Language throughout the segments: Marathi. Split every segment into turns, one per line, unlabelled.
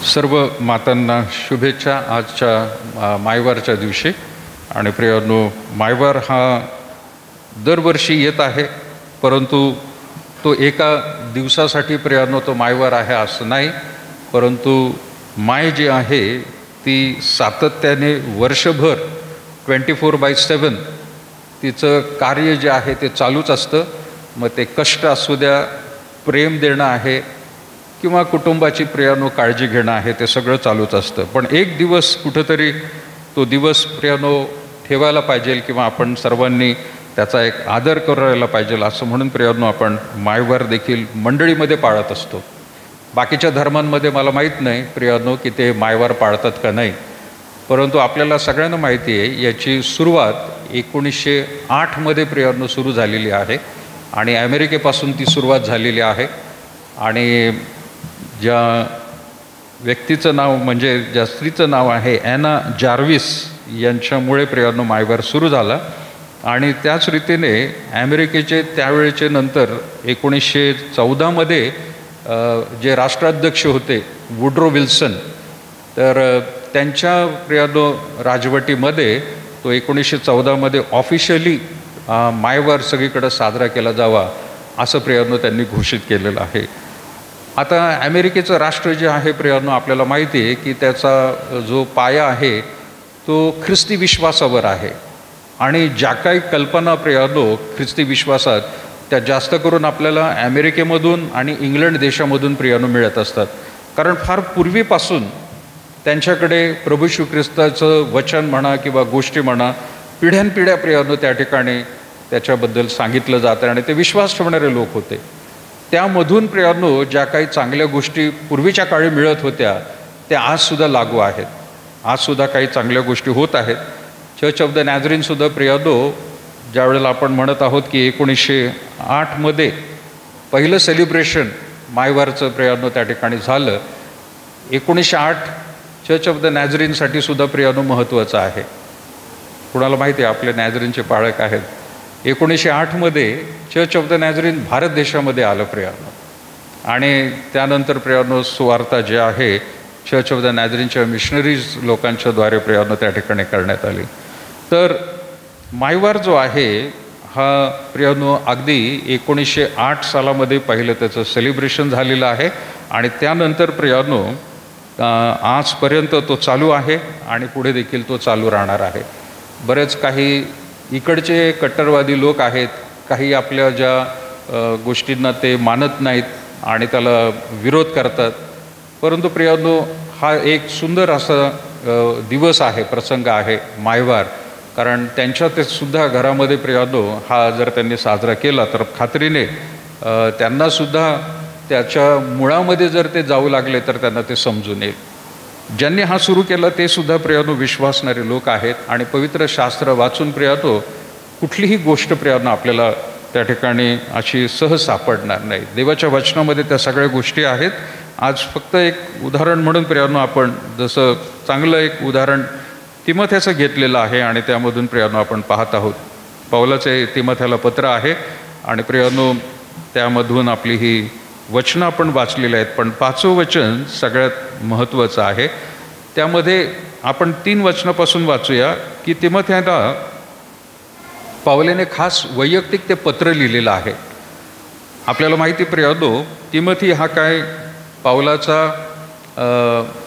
सर्व मातांना शुभेच्छा आजच्या मायवारच्या दिवशी. आणि प्रियांनो, मायवार हा दरवर्षी येत आहे, परंतु तो एका दिवसासाठी प्रियांनो तो मायवार आहे असं नाही, परंतु माय जी आहे ती सातत्याने वर्षभर 24/7 तिचं कार्य जे आहे ते चालूच असतं. मग ते कष्ट असू द्या, प्रेम देणं आहे किंवा कुटुंबाची प्रियांनो काळजी घेणं आहे, ते सगळं चालूच असतं. पण एक दिवस कुठंतरी तो दिवस प्रियांनो ठेवायला पाहिजे किंवा आपण सर्वांनी त्याचा एक आदर करायला पाहिजे, असं म्हणून प्रियांनो आपण मायवार देखील मंडळीमध्ये पाळत असतो. बाकीच्या धर्मांमध्ये मला माहीत नाही प्रियांनो की ते मायवार पाळतात का नाही, परंतु आपल्याला सगळ्यांना माहिती आहे याची सुरुवात 1908 प्रियांनो सुरू झालेली आहे आणि अमेरिकेपासून ती सुरुवात झालेली आहे. आणि ज्या व्यक्तीचं नाव म्हणजे ज्या स्त्रीचं नाव आहे ॲना जार्विस यांच्यामुळे प्रियांनो मायवार सुरू झाला. आणि त्याच रीतीने अमेरिकेचे त्यावेळेचे नंतर 1914 जे राष्ट्राध्यक्ष होते वुड्रो विल्सन, तर त्यांच्या प्रियांनो राजवटीमध्ये तो 1914 ऑफिशियली मायवार सगळीकडे साजरा केला जावा असं प्रियांनो त्यांनी घोषित केलेलं आहे. आता अमेरिकेचं राष्ट्र जे आहे प्रियांनो आपल्याला माहिती आहे की त्याचा जो पाया आहे तो ख्रिस्ती विश्वासावर आहे. आणि ज्या काही कल्पना प्रियांनो ख्रिस्ती विश्वासात त्या जास्त करून आपल्याला अमेरिकेमधून आणि इंग्लंड देशामधून प्रियांनो मिळत असतात, कारण फार पूर्वीपासून त्यांच्याकडे प्रभू येशू ख्रिस्ताचं वचन म्हणा किंवा गोष्टी म्हणा पिढ्यानपिढ्या प्रियांनो त्या ठिकाणी त्याच्याबद्दल सांगितलं जातं आणि ते विश्वास ठेवणारे लोक होते. त्यामधून प्रियांनो ज्या काही चांगल्या गोष्टी पूर्वीच्या काळी मिळत होत्या त्या आजसुद्धा लागू आहेत. आजसुद्धा काही चांगल्या गोष्टी होत आहेत. चर्च ऑफ द नॅझरीनसुद्धा प्रियांनो ज्यावेळेला आपण म्हणत आहोत की 1908 पहिलं सेलिब्रेशन मायवारचं प्रियांनो त्या ठिकाणी झालं. 1908 चर्च ऑफ द नॅझरीनसाठी सुद्धा प्रियांनो महत्त्वाचं आहे. कुणाला माहिती आहे आपले नॅझरीनचे पाळक आहेत. 1908 चर्च ऑफ द नॅझरीन भारत देशामध्ये आलं प्रियांनो. आणि त्यानंतर प्रियांनो सुवार्ता जे आहे चर्च ऑफ द नॅझरीनच्या मिशनरीज लोकांच्या द्वारे प्रियांनो त्या ठिकाणी करण्यात आली. तर मायवार जो आहे हा प्रियांनो अगदी 1908 सालामध्ये पहिलं त्याचं सेलिब्रेशन झालेलं आहे आणि त्यानंतर प्रियांनो आजपर्यंत तो चालू आहे आणि पुढे देखील तो चालू राहणार आहे. बरेच काही इकडचे कट्टरवादी लोक आहेत, काही आपल्या ज्या गोष्टींना ते मानत नाहीत आणि त्याला विरोध करतात, परंतु प्रियांनो हा एक सुंदर असा दिवस आहे, प्रसंग आहे मायवार. कारण त्यांच्या ते सुद्धा घरामध्ये प्रियांनो हा जर त्यांनी साजरा केला तर खात्रीने त्यांनासुद्धा त्याच्या मुळामध्ये जर ते जाऊ लागले तर त्यांना ते समजून येईल. ज्यांनी हा सुरू केला ते सुद्धा प्रियांनो विश्वासणारे लोक आहेत आणि पवित्र शास्त्र वाचून प्रियांनो कुठलीही गोष्ट प्रियांनो आपल्याला त्या ठिकाणी अशी सहज सापडणार नाही. देवाच्या वचनामध्ये त्या सगळ्या गोष्टी आहेत. आज फक्त एक उदाहरण म्हणून प्रियांनो आपण जसं चांगलं एक उदाहरण तिमोथेचं घेतलेलं आहे आणि त्यामधून प्रियांनो आपण पाहत आहोत. पौलाचे तिमोथेला पत्र आहे आणि प्रियांनो त्यामधून आपली ही वचनं आपण वाचलेली आहेत. पण 5वं वचन सगळ्यात महत्त्वाचं आहे. त्यामध्ये आपण 3 वचनापासून वाचूया की तिमोथेला पौलाने खास वैयक्तिक ते पत्र लिहिलेलं आहे. आपल्याला माहिती प्रियांनो तिमोथी हा काय पौलाचा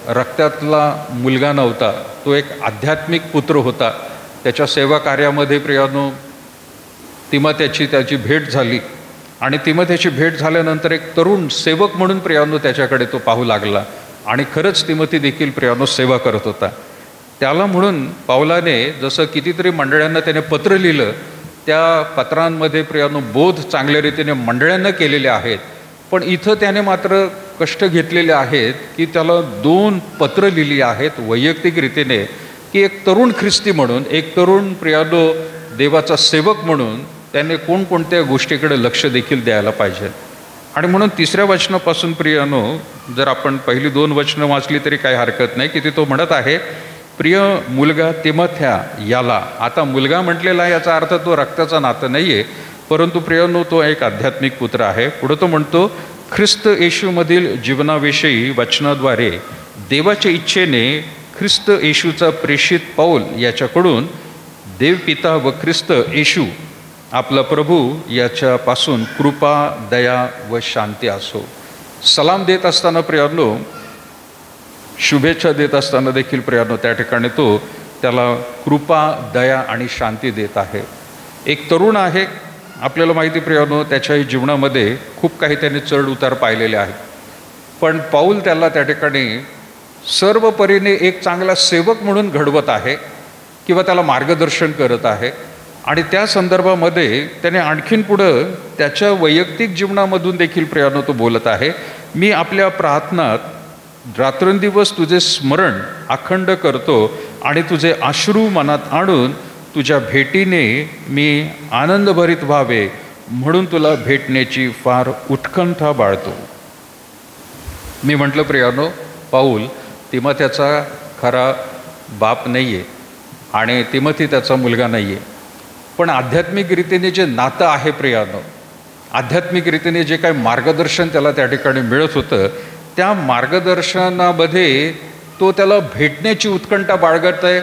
रक्तातला मुलगा नव्हता, तो एक आध्यात्मिक पुत्र होता. त्याच्या सेवा कार्यामध्ये प्रियांनो तिमोथेची त्याची भेट झाली आणि तिमोथेची भेट झाल्यानंतर एक तरुण सेवक म्हणून प्रियांनो त्याच्याकडे तो पाहू लागला आणि खरंच तिमोथी देखील प्रियांनो सेवा करत होता. त्याला म्हणून पौलाने जसं कितीतरी मंडळांना त्याने पत्र लिहिलं, त्या पत्रांमध्ये प्रियांनो बोध चांगल्या रीतीने मंडळांना केलेले आहेत. पण इथं त्याने मात्र कष्ट घेतलेले आहेत की त्याला 2 पत्र लिहिली आहेत वैयक्तिक रीतीने की एक तरुण ख्रिस्ती म्हणून, एक तरुण प्रियांनो देवाचा सेवक म्हणून त्याने कोणकोणत्या गोष्टीकडे लक्ष देखील द्यायला पाहिजे. आणि म्हणून 3ऱ्या वचनापासून प्रियांनो जर आपण पहिली 2 वचनं वाचली तरी काही हरकत नाही की तो म्हणत आहे प्रिय मुलगा तिमोथ्या याला. आता मुलगा म्हटलेला आहे याचा अर्थ तो रक्ताचा नातं नाही आहे, परंतु प्रियांनो तो एक आध्यात्मिक पुत्र आहे. पुढे तो म्हणतो ख्रिस्त येशूमधील जीवनाविषयी वचनाद्वारे देवाच्या इच्छेने ख्रिस्त येशूचा प्रेषित पौल याच्याकडून देव पिता व ख्रिस्त येशू आपला प्रभू याच्यापासून कृपा, दया व शांती असो. सलाम देत असताना प्रियांनो, शुभेच्छा देत असताना देखील प्रियांनो त्या ठिकाणी तो त्याला कृपा, दया आणि शांती देत आहे. एक तरुण आहे, आपल्याला माहिती प्रियांनो त्याच्याही जीवनामध्ये खूप काही त्याने चढ उतार पाहिलेले आहेत, पण पाऊल त्याला त्या ठिकाणी सर्व परीने एक चांगला सेवक म्हणून घडवत आहे किंवा त्याला मार्गदर्शन करत आहे. आणि त्या संदर्भामध्ये त्याने आणखीन पुढं त्याच्या वैयक्तिक जीवनामधून देखील प्रियांनो तो बोलत आहे. मी आपल्या प्रार्थनात रात्रंदिवस तुझे स्मरण अखंड करतो आणि तुझे अश्रू मनात आणून तुझ्या भेटीने मी आनंदभरित व्हावे म्हणून तुला भेटण्याची फार उत्कंठा बाळगतो. मी म्हटलं प्रियांनो, पाऊल तिमोथेचा खरा बाप नाही आहे आणि तिमोथी त्याचा मुलगा नाही आहे, पण आध्यात्मिक रीतीने जे नातं आहे प्रियांनो, आध्यात्मिक रीतीने जे काही मार्गदर्शन त्याला त्या ठिकाणी मिळत होतं, त्या मार्गदर्शनामध्ये तो त्याला भेटण्याची उत्कंठा बाळगत आहे.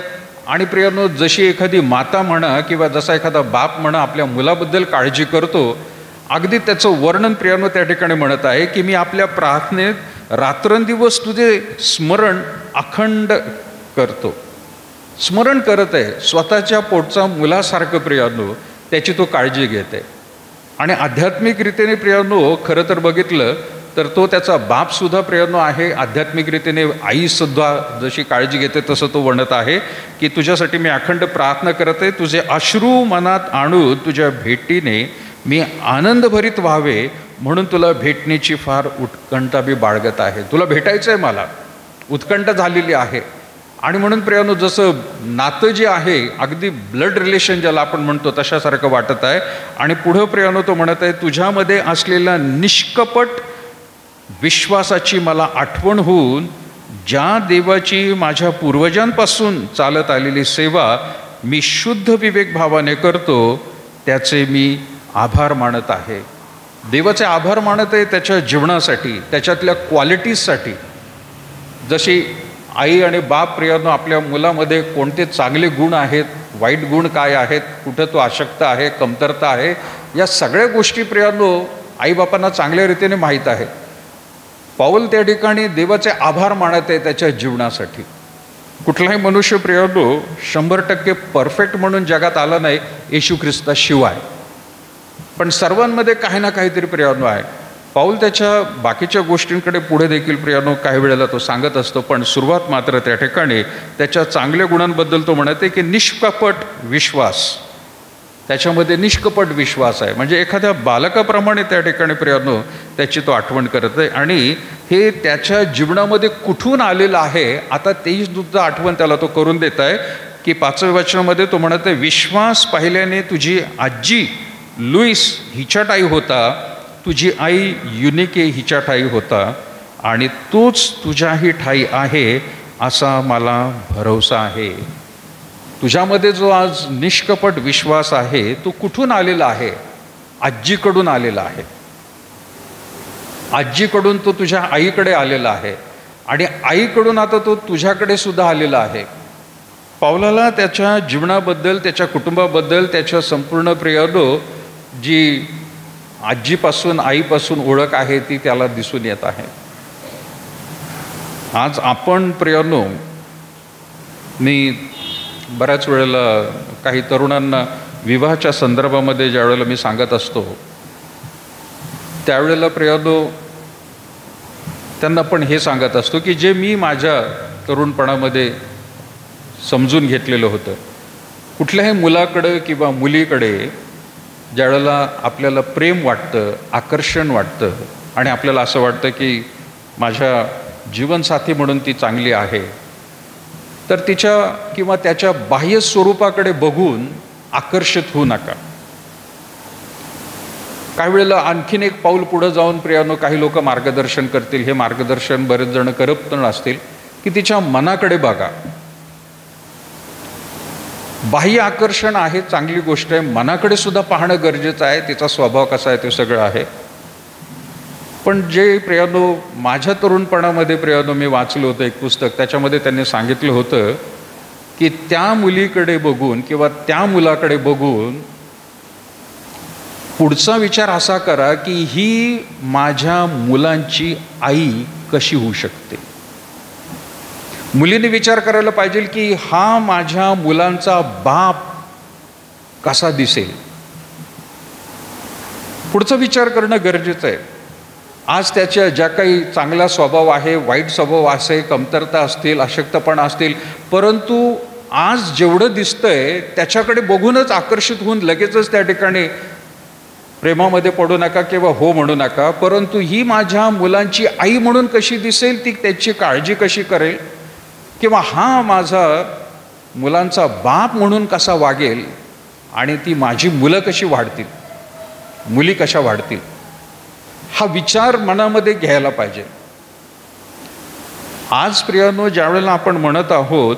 आणि प्रियांनो, जशी एखादी माता म्हणा किंवा जसा एखादा बाप म्हणा आपल्या मुलाबद्दल काळजी करतो, अगदी त्याचं वर्णन प्रियांनो त्या ठिकाणी म्हणत आहे की मी आपल्या प्रार्थनेत रात्रंदिवस तुझे स्मरण अखंड करतो. स्मरण करत आहे, स्वतःच्या पोटचा मुलासारखं प्रियांनो त्याची तो काळजी घेते. आणि आध्यात्मिक रीतीने प्रियांनो खरं तर बघितलं तर तो त्याचा बापसुद्धा प्रियांनो आहे. आध्यात्मिक रीतीने आईसुद्धा जशी काळजी घेते तसं तो म्हणत आहे की तुझ्यासाठी मी अखंड प्रार्थना करत आहे, तुझे अश्रू मनात आणून तुझ्या भेटीने मी आनंदभरित व्हावे म्हणून तुला भेटण्याची फार उत्कंठा मी बाळगत आहे. तुला भेटायचं आहे, मला उत्कंठा झालेली आहे. आणि म्हणून प्रियांनो जसं नातं जे आहे अगदी ब्लड रिलेशन ज्याला आपण म्हणतो तशासारखं वाटत आहे. आणि पुढं प्रियांनो तो म्हणत आहे, तुझ्यामध्ये असलेला निष्कपट विश्वासाची मला आठवण होऊन ज्या देवाची माझ्या पूर्वजांपासून चालत आलेली सेवा मी शुद्ध विवेक भावाने करतो त्याचे मी आभार मानत आहे. देवाचे आभार मानत आहे त्याच्या जीवनासाठी, त्याच्यातल्या क्वालिटीजसाठी. जशी आई आणि बाप प्रियांनो आपल्या मुलामध्ये कोणते चांगले गुण आहेत, वाईट गुण काय आहेत, कुठं तो अशक्त आहे, कमतरता आहे, या सगळ्या गोष्टी प्रियांनो आईबापांना चांगल्या रीतीने माहीत आहेत. पाऊल त्या ठिकाणी देवाचे आभार मानत आहे त्याच्या जीवनासाठी. कुठलाही मनुष्य प्रियांनो 100% परफेक्ट म्हणून जगात आला नाही येशू ख्रिस्ताशिवाय, पण सर्वांमध्ये काही ना काहीतरी प्रियांनो आहे. पाऊल त्याच्या बाकीच्या गोष्टींकडे पुढे देखील प्रियांनो काही वेळेला तो सांगत असतो, पण सुरुवात मात्र त्या ठिकाणी त्याच्या चांगल्या गुणांबद्दल तो म्हणते की निष्कपट विश्वास, त्याच्यामध्ये निष्कपट विश्वास आहे. म्हणजे एखाद्या बालकाप्रमाणे त्या ठिकाणी प्रियांनो त्याची तो आठवण करत आहे. आणि हे त्याच्या जीवनामध्ये कुठून आलेलं आहे आता तेही सुद्धा आठवण त्याला तो करून देत आहे की 5व्या वचनामध्ये तो म्हणत आहे, विश्वास पाहिल्याने तुझी आजी लुईस हिच्या ठाई होता, तुझी आई युनिके हिच्या ठाई होता आणि तूच तुझ्याही ठाई आहे असा मला भरवसा आहे. तुझ्यामध्ये जो आज निष्कपट विश्वास आहे तो कुठून आलेला आहे? आजीकडून आलेला आहे. आजीकडून तो तुझ्या आईकडे आलेला आहे आणि आईकडून आता तो तुझ्याकडे सुद्धा आलेला आहे. पावलाला त्याच्या जीवनाबद्दल, त्याच्या कुटुंबाबद्दल, त्याच्या संपूर्ण प्रियांनो जी आजीपासून आईपासून ओळख आहे ती त्याला दिसून येत आहे. आज आपण प्रियांनो, मी बऱ्याच वेळेला काही तरुणांना विवाहाच्या संदर्भामध्ये ज्या वेळेला मी सांगत असतो त्यावेळेला प्रियांनो त्यांना पण हे सांगत असतो की जे मी माझ्या तरुणपणामध्ये समजून घेतलेलं होतं, कुठल्याही मुलाकडे किंवा मुलीकडे ज्या वेळेला आपल्याला प्रेम वाटतं, आकर्षण वाटतं आणि आपल्याला असं वाटतं की माझ्या जीवनसाथी म्हणून ती चांगली आहे, तर तिच्या किंवा त्याच्या बाह्य स्वरूपाकडे बघून आकर्षित होऊ नका. काही वेळेला आणखीन एक पाऊल पुढे जाऊन प्रियांनो काही लोक मार्गदर्शन करतील, हे मार्गदर्शन बरेच जण करत पण असतील की तिच्या मनाकडे बघा. बाह्य आकर्षण आहे, चांगली गोष्ट आहे, मनाकडे सुद्धा पाहणं गरजेचं आहे. तिचा स्वभाव कसा आहे ते सगळं आहे. पण जे प्रियानो माझ्या तरुणपणामध्ये प्रियानो मी वाचलं होतं एक पुस्तक, त्याच्यामध्ये त्यांनी सांगितलं होतं की त्या मुलीकडे बघून किंवा त्या मुलाकडे बघून पुढचा विचार असा करा की ही माझ्या मुलांची आई कशी होऊ शकते. मुलीने विचार करायला पाहिजे की हा माझ्या मुलांचा बाप कसा दिसेल. पुढचा विचार करणं गरजेचं आहे. आज त्याच्या ज्या काही चांगला स्वभाव आहे, वाईट स्वभाव असे, कमतरता असतील, अशक्तपणा असतील, परंतु आज जेवढं दिसतंय त्याच्याकडे बघूनच आकर्षित होऊन लगेचच त्या ठिकाणी प्रेमामध्ये पडू नका किंवा हो म्हणू नका. परंतु ही माझ्या मुलांची आई म्हणून कशी दिसेल, ती त्याची काळजी कशी करेल, किंवा हा माझा मुलांचा बाप म्हणून कसा वागेल, आणि ती माझी मुलं कशी वाढतील, मुली कशा वाढतील, हा विचार मनामध्ये घ्यायला पाहिजे. आज प्रियानो ज्यावेळेला आपण म्हणत आहोत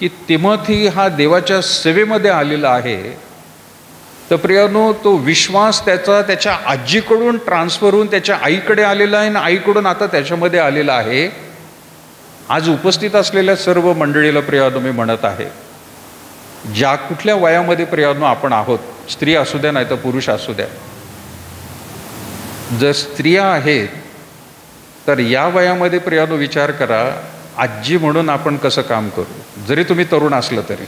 की तिमोथी हा देवाच्या सेवेमध्ये आलेला आहे, तर प्रियानो तो विश्वास त्याच्या आजीकडून ट्रान्सफर होऊन त्याच्या आईकडे आलेला आहे आणि आईकडून आता त्याच्यामध्ये आलेला आहे. आज उपस्थित असलेल्या सर्व मंडळीला प्रियानो मी म्हणत आहे, ज्या कुठल्या वयामध्ये प्रियानो आपण आहोत, स्त्री असू द्या नाही तर पुरुष असू द्या, जर स्त्रिया आहेत तर या वयामध्ये प्रियानो विचार करा, आजी म्हणून आपण कसं काम करू. जरी तुम्ही तरुण असलं तरी,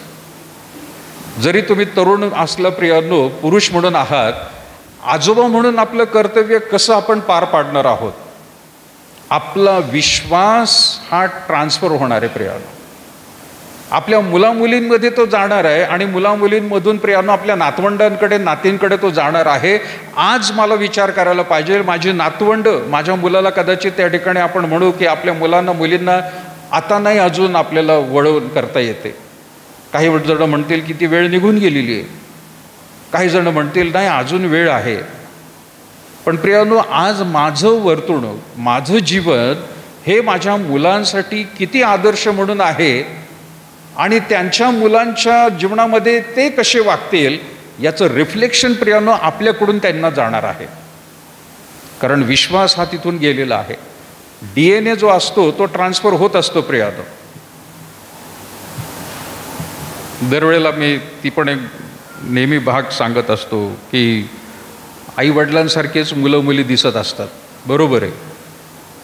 जरी तुम्ही तरुण असलं प्रियानो, पुरुष म्हणून आहात, आजोबा म्हणून आपलं कर्तव्य कसं आपण पार पाडणार आहोत. आपला विश्वास हा ट्रान्सफर होणार आहे प्रियानो, आपल्या मुलामुलींमध्ये तो जाणार आहे आणि मुलामुलींमधून प्रियानो आपल्या नातवंडांकडे, नातींकडे तो जाणार आहे. आज मला विचार करायला पाहिजे, माझी नातवंड, माझ्या मुलाला कदाचित त्या ठिकाणी आपण म्हणू की आपल्या मुलांना, मुलींना आता नाही अजून आपल्याला वळवून करता येते. काही जण म्हणतील की ती वेळ निघून गेलेली आहे, काही जण म्हणतील नाही अजून वेळ आहे. पण प्रियानो, आज माझं वर्तणूक, माझं जीवन हे माझ्या मुलांसाठी किती आदर्श म्हणून आहे आणि त्यांच्या मुलांच्या जीवनामध्ये ते कसे वागतील याचं रिफ्लेक्शन प्रियानो आपल्याकडून त्यांना जाणार आहे. कारण विश्वास हा तिथून गेलेला आहे. DNA जो असतो तो ट्रान्सफर होत असतो प्रियानो. दरवेळेला मी ती पण एक नेहमी भाग सांगत असतो की आई वडिलांसारखेच मुलं मुली दिसत असतात, बरोबर आहे.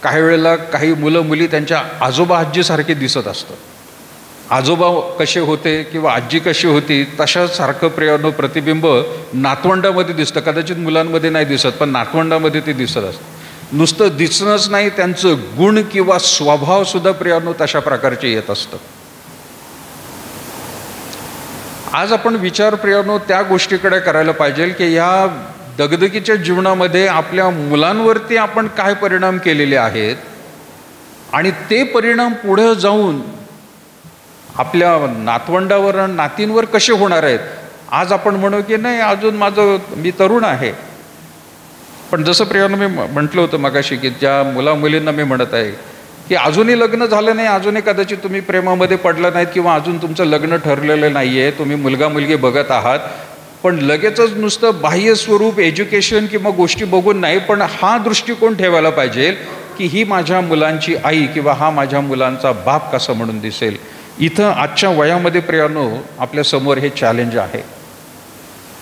काही वेळेला काही मुलं मुली त्यांच्या आजोबा आजीसारखे दिसत असतात. आजोबा कसे होते किंवा आजी कशी होती तशाच सारखं प्रियानो प्रतिबिंब नातवंडामध्ये दिसतं. कदाचित मुलांमध्ये नाही दिसत, पण नातवंडामध्ये ते दिसत असतं. नुसतं दिसणंच नाही, त्यांचं गुण किंवा स्वभाव सुद्धा प्रियानो तशा प्रकारचे येत असतं. आज आपण विचार प्रियानो त्या गोष्टीकडे करायला पाहिजे की या दगदगीच्या जीवनामध्ये आपल्या मुलांवरती आपण काय परिणाम केलेले आहेत आणि ते परिणाम पुढे जाऊन आपल्या नातवंडावर आणि नातींवर कसे होणार आहेत. आज आपण म्हणू की नाही अजून मी तरुण आहे, पण जसं प्रियानो मी म्हटलं होतं मगाशी की ज्या मुलींना मी म्हणत आहे की अजूनही लग्न झालं नाही, अजूनही कदाचित तुम्ही प्रेमामध्ये पडला नाहीत किंवा अजून तुमचं लग्न ठरलेलं नाही आहे, तुम्ही मुलगा मुलगी बघत आहात, पण लगेचच नुसतं बाह्य स्वरूप, एज्युकेशन किंवा गोष्टी बघून नाही, पण हा दृष्टिकोन ठेवायला पाहिजे की ही माझ्या मुलांची आई किंवा हा माझ्या मुलांचा बाप कसा म्हणून दिसेल. इथं आजच्या वयामध्ये प्रियानो आपल्यासमोर हे चॅलेंज आहे.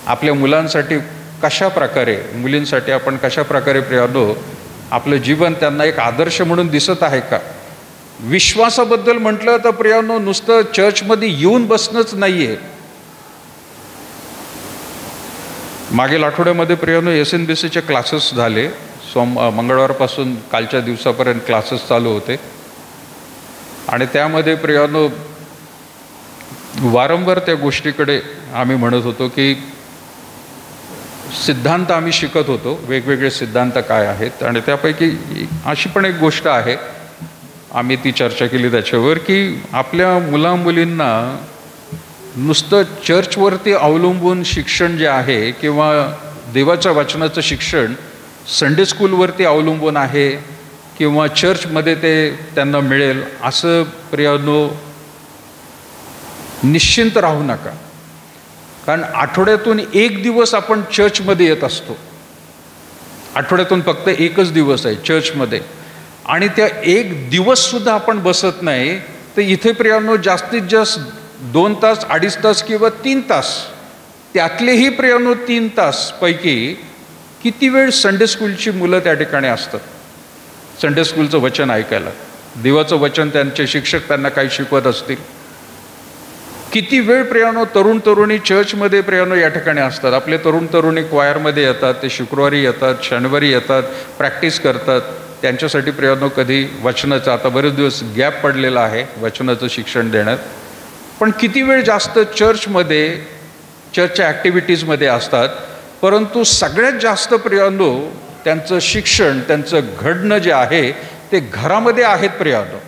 आपल्या मुलांसाठी कशा प्रकारे, मुलींसाठी आपण कशा प्रकारे प्रियानो आपलं जीवन त्यांना एक आदर्श म्हणून दिसत आहे का. विश्वासाबद्दल म्हटलं तर प्रियानो नुसतं चर्चमध्ये येऊन बसणंच नाही आहे. मागील आठवड्यामध्ये प्रियानो SNBCचे क्लासेस झाले. मंगळवारपासून कालच्या दिवसापर्यंत क्लासेस चालू होते आणि त्यामध्ये प्रियानो वारंवार त्या गोष्टीकडे आम्ही म्हणत होतो की सिद्धांत आम्ही शिकत होतो, वेगवेगळे सिद्धांत काय आहेत, आणि त्यापैकी अशी पण एक गोष्ट आहे, आम्ही ती चर्चा केली त्याच्यावर, की आपल्या मुलामुलींना नुसतं चर्चवरती अवलंबून शिक्षण जे आहे किंवा देवाच्या वचनाचं शिक्षण संडे स्कूलवरती अवलंबून आहे किंवा चर्चमध्ये ते त्यांना मिळेल असं प्रियानो निश्चिंत राहू नका. कारण आठवड्यातून एक दिवस आपण चर्चमध्ये येत असतो. आठवड्यातून फक्त एकच दिवस आहे चर्चमध्ये, आणि त्या एक दिवससुद्धा आपण बसत नाही. तर इथे प्रियांनो जास्तीत जास्त 2 तास, 2.5 तास किंवा 3 तास, त्यातलेही प्रियांनो 3 तास पैकी किती वेळ संडे स्कूलची मुलं त्या ठिकाणी असतात संडे स्कूलचं वचन ऐकायला. देवाचं वचन त्यांचे शिक्षक त्यांना काही शिकवत असतील. किती वेळ प्रियांनो तरुण तरुणी चर्चमध्ये प्रियांनो या ठिकाणी असतात. आपले तरुण तरुणी क्वायरमध्ये येतात, ते शुक्रवारी येतात, शनिवारी येतात, प्रॅक्टिस करतात. त्यांच्यासाठी प्रियांनो कधी वचनाचं, आता बरेच दिवस गॅप पडलेला आहे वचनाचं शिक्षण देण्यात, पण किती वेळ जास्त चर्चच्या ॲक्टिव्हिटीजमध्ये असतात. परंतु सगळ्यात जास्त प्रियांनो त्यांचं शिक्षण, त्यांचं घडणं जे आहे ते घरामध्ये आहेत प्रियांनो.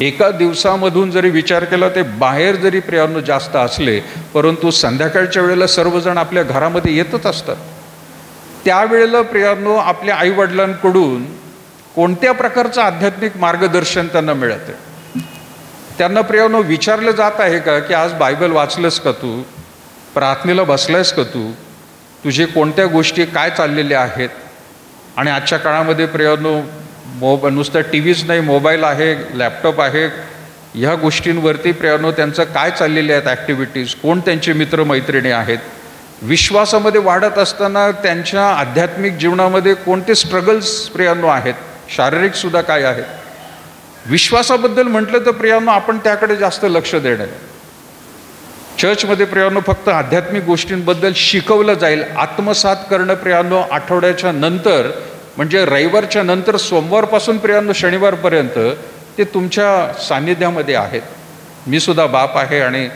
एका दिवसामधून जरी विचार केला ते बाहेर जरी प्रियांनो जास्त असले, परंतु संध्याकाळच्या वेळेला सर्वजण आपल्या घरामध्ये येतच असतात. त्यावेळेला प्रियांनो आपल्या आईवडिलांकडून कोणत्या प्रकारचं आध्यात्मिक मार्गदर्शन त्यांना मिळतं? त्यांना प्रियांनो विचारलं जात आहे का की आज बायबल वाचलंस का तू, प्रार्थनेला बसलायस का तू, तुझे कोणत्या गोष्टी काय चाललेल्या आहेत? आणि आजच्या काळामध्ये प्रियांनो नुसतं टी व्हीच नाही, मोबाईल आहे, लॅपटॉप आहे, ह्या गोष्टींवरती प्रियांनो त्यांचं काय चाललेले आहेत ॲक्टिव्हिटीज, कोण त्यांचे मित्रमैत्रिणी आहेत, विश्वासामध्ये वाढत असताना त्यांच्या आध्यात्मिक जीवनामध्ये कोणते स्ट्रगल्स प्रियांनो आहेत, शारीरिकसुद्धा काय आहेत. विश्वासाबद्दल म्हटलं तर प्रियांनो आपण त्याकडे जास्त लक्ष देणं. चर्चमध्ये प्रियांनो फक्त आध्यात्मिक गोष्टींबद्दल शिकवलं जाईल, आत्मसात करणं प्रियांनो आठवड्याच्या नंतर, म्हणजे रविवारच्या नंतर सोमवारपासून प्रियांनो शनिवारपर्यंत ते तुमच्या सान्निध्यामध्ये आहेत. मी सुद्धा बाप आहे आणि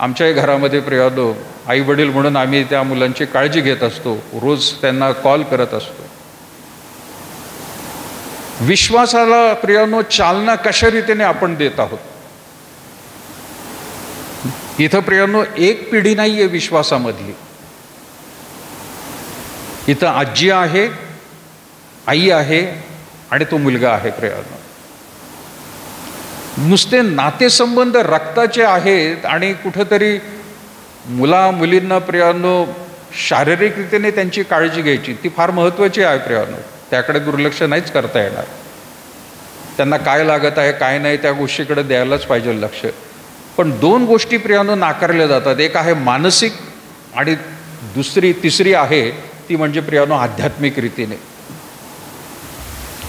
आमच्याही घरामध्ये प्रियांनो आई वडील म्हणून आम्ही त्या मुलांची काळजी घेत असतो, रोज त्यांना कॉल करत असतो. विश्वासाला प्रियांनो चालना कशा रीतीने आपण देत आहोत? इथं प्रियांनो एक पिढी नाही आहे विश्वासामधली. इथं आजी आहे, आई आहे आणि तो मुलगा आहे प्रियांनो. नुसते नातेसंबंध रक्ताचे आहेत आणि कुठंतरी मुला मुलींना प्रियांनो शारीरिक रीतीने त्यांची काळजी घ्यायची, ती फार महत्त्वाची आहे प्रियांनो. त्याकडे दुर्लक्ष नाहीच करता येणार. त्यांना काय लागत आहे काय नाही त्या गोष्टीकडे द्यायलाच पाहिजे लक्ष. पण 2 गोष्टी प्रियांनो नाकारल्या जातात. एक आहे मानसिक आणि तिसरी आहे ती म्हणजे प्रियांनो आध्यात्मिक रीतीने.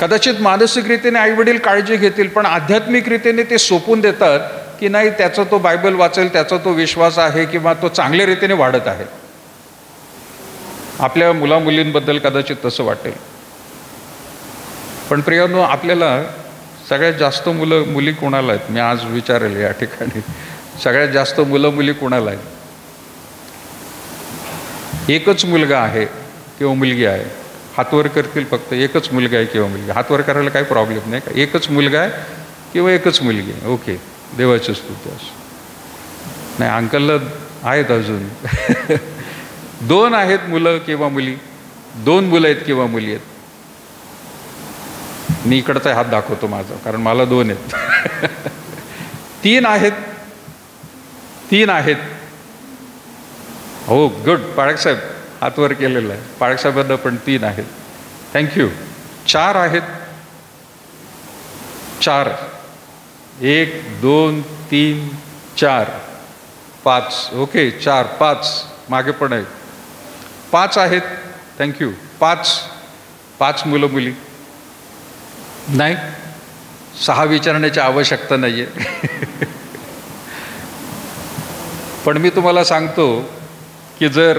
कदाचित मानसिक रीतीने आईवडील काळजी घेतील, पण आध्यात्मिक रीतीने ते सोपून देतात की नाही त्याचा तो बायबल वाचेल, त्याचा तो विश्वास आहे किंवा तो चांगल्या रीतीने वाढत आहे. आपल्या मुलामुलींबद्दल कदाचित तसं वाटेल. पण प्रियांनो आपल्याला सगळ्यात जास्त मुलं मुली कोणाला आहेत? मी आज विचारेल या ठिकाणी, सगळ्यात जास्त मुलं मुली कोणाला आहेत? एकच मुलगा आहे किंवा मुलगी आहे? हातवर करतील फक्त. एकच मुलगा आहे किंवा मुलगी? हातवर करायला काही प्रॉब्लेम नाही का? एकच मुलगा आहे किंवा एकच मुलगी आहे? ओके, देवाची स्तुती असो. नाही, अंकलला आहेत अजून 2 आहेत मुलं किंवा मुली, 2 मुलं आहेत किंवा मुली आहेत. मी इकडचा हात दाखवतो माझा, कारण मला 2 आहेत 3 आहेत. 3 आहेत. हो, गुड. पाळकसाहेब हातवर केलेलं आहे. पाळकसाहेबांना पण 3 आहेत. थँक्यू. 4 आहेत. 4. 1 2 3 4 5. ओके, 4 5 मागे पण आहेत. 5 आहेत. थँक्यू. 5 मुलं मुली नाही. 6 विचारण्याची आवश्यकता नाही आहे. पण मी तुम्हाला सांगतो की जर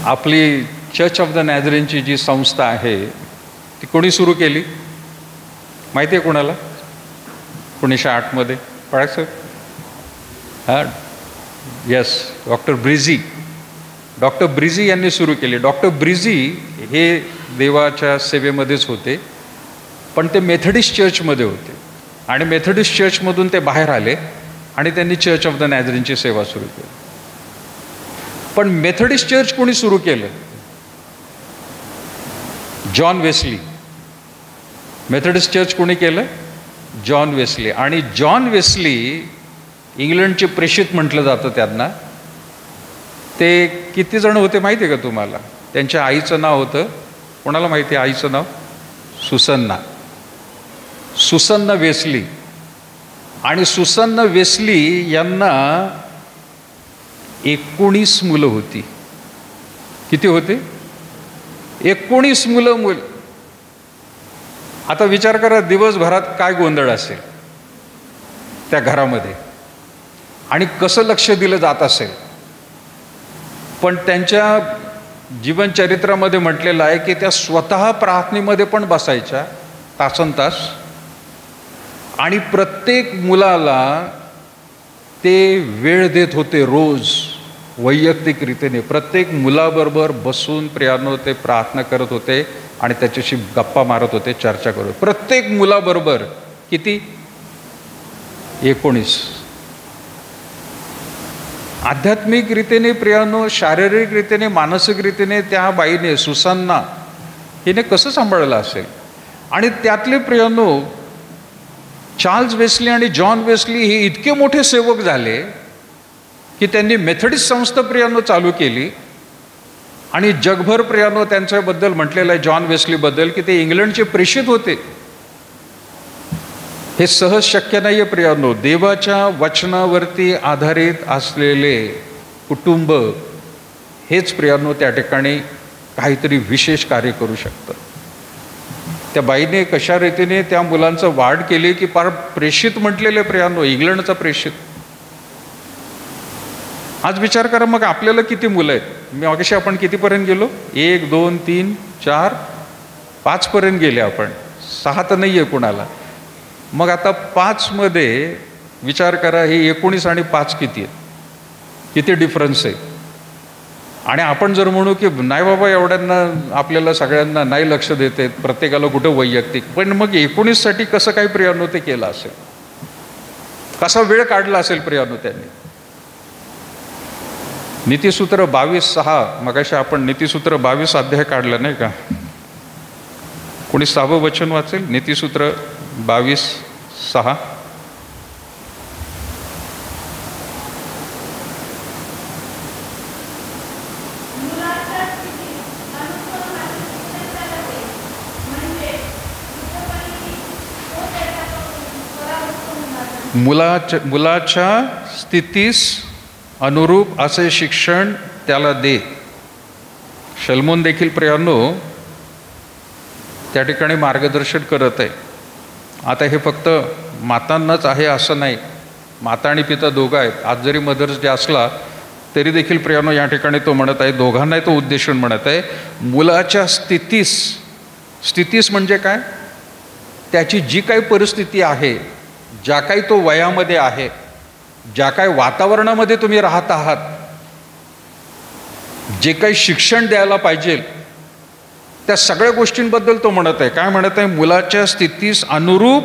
आपली चर्च ऑफ द नॅझरेनची जी संस्था आहे ती कोणी सुरू केली माहिती आहे कोणाला? 1908 मध्ये पळायचं. हां, येस, डॉक्टर ब्रिझी यांनी सुरू केली. डॉक्टर ब्रिझी हे देवाच्या सेवेमध्येच होते, पण ते मेथडिस्ट चर्चमध्ये होते आणि मेथडिस्ट चर्चमधून ते बाहेर आले आणि त्यांनी चर्च ऑफ द नॅझरेनची सेवा सुरू केली. पण मेथडिस्ट चर्च कोणी सुरू केलं? John Wesley. मेथडिस्ट चर्च कोणी केलं? John Wesley. आणि जॉन वेस्ली इंग्लंडचे प्रेषित म्हटलं जातं त्यांना. ते किती जण होते माहिती आहे का तुम्हाला? त्यांच्या आईचं नाव होतं, कोणाला माहिती आहे आईचं नाव? सुसन्ना. Susanna Wesley. आणि सुसन्ना वेस्ली यांना 19 मुलं होती. किती होते? 19 मुलं. आता विचार करा, दिवसभरात काय गोंधळ असेल त्या घरामध्ये आणि कसं लक्ष दिलं जात असेल. पण त्यांच्या जीवनचरित्रामध्ये म्हटलेलं आहे की त्या स्वतः प्रार्थनेमध्ये पण बसायच्या तासनतास आणि प्रत्येक मुलाला ते वेळ देत होते. रोज वैयक्तिकरीतीने प्रत्येक मुलाबरोबर बसून प्रियानो ते प्रार्थना करत होते आणि त्याच्याशी गप्पा मारत होते, चर्चा करत. प्रत्येक मुलाबरोबर किती? 19. आध्यात्मिक रीतीने प्रियानो, शारीरिक रीतीने, मानसिक रीतीने त्या बाईने, सुसन्ना हिने कसं सांभाळलं असेल. आणि त्यातले प्रियानो चार्ल्स वेस्ली आणि जॉन वेस्ली हे इतके मोठे सेवक झाले की त्यांनी मेथडिस्ट संस्था प्रियानो चालू केली. आणि जगभर प्रियानो त्यांच्याबद्दल म्हटलेलं आहे, जॉन वेस्लीबद्दल, की ते इंग्लंडचे प्रेषित होते. हे सहज शक्य नाही आहे प्रियानो. देवाच्या वचनावरती आधारित असलेले कुटुंब हेच प्रियानो त्या ठिकाणी काहीतरी विशेष कार्य करू शकतं. त्या बाईने कशा रीतीने त्या मुलांचं वाढ केली की फार प्रेषित म्हटलेले प्रियानो, इंग्लंडचा प्रेषित. आज विचार करा, मग आपल्याला किती मुलं आहेत? मी मागाशी आपण कितीपर्यंत गेलो? 1 2 3 4 5 पर्यंत गेले आपण. 6 तर नाही आहे कुणाला. मग आता 5 मध्ये विचार करा, हे 19 आणि 5 किती आहेत? किती डिफरन्स आहे? आणि आपण जर म्हणू की नाही बाबा, एवढ्यांना आपल्याला सगळ्यांना नाही लक्ष देते, प्रत्येकाला कुठं वैयक्तिक. पण मग 19 साठी कसं काय प्रियानो ते केलं असेल? कसा वेळ काढला असेल प्रियानो त्यांनी? नीतिसूत्र 22:6, मगाशी आपण नीतिसूत्र 22 अध्याय काढला नाही का? कोणी 6वं वचन वाचेल? नीतिसूत्र 22:6. मुलाच्या स्थितीस अनुरूप असे शिक्षण त्याला दे. शलमोन देखील प्रियानो त्या ठिकाणी मार्गदर्शन करत आहे. आता हे फक्त मातांनाच आहे असं नाही, माता आणि पिता दोघं आहेत. आज जरी मदर्स डे असला तरी देखील प्रियानो या ठिकाणी तो म्हणत आहे, दोघांनाही तो उद्देशून म्हणत आहे, मुलाच्या स्थितीस म्हणजे काय? त्याची जी काही परिस्थिती आहे, ज्या काही तो वयामध्ये आहे, ज्या काही वातावरणामध्ये तुम्ही राहत आहात, जे काही शिक्षण द्यायला पाहिजे त्या सगळ्या गोष्टींबद्दल तो म्हणत आहे. काय म्हणत आहे? मुलाच्या स्थितीस अनुरूप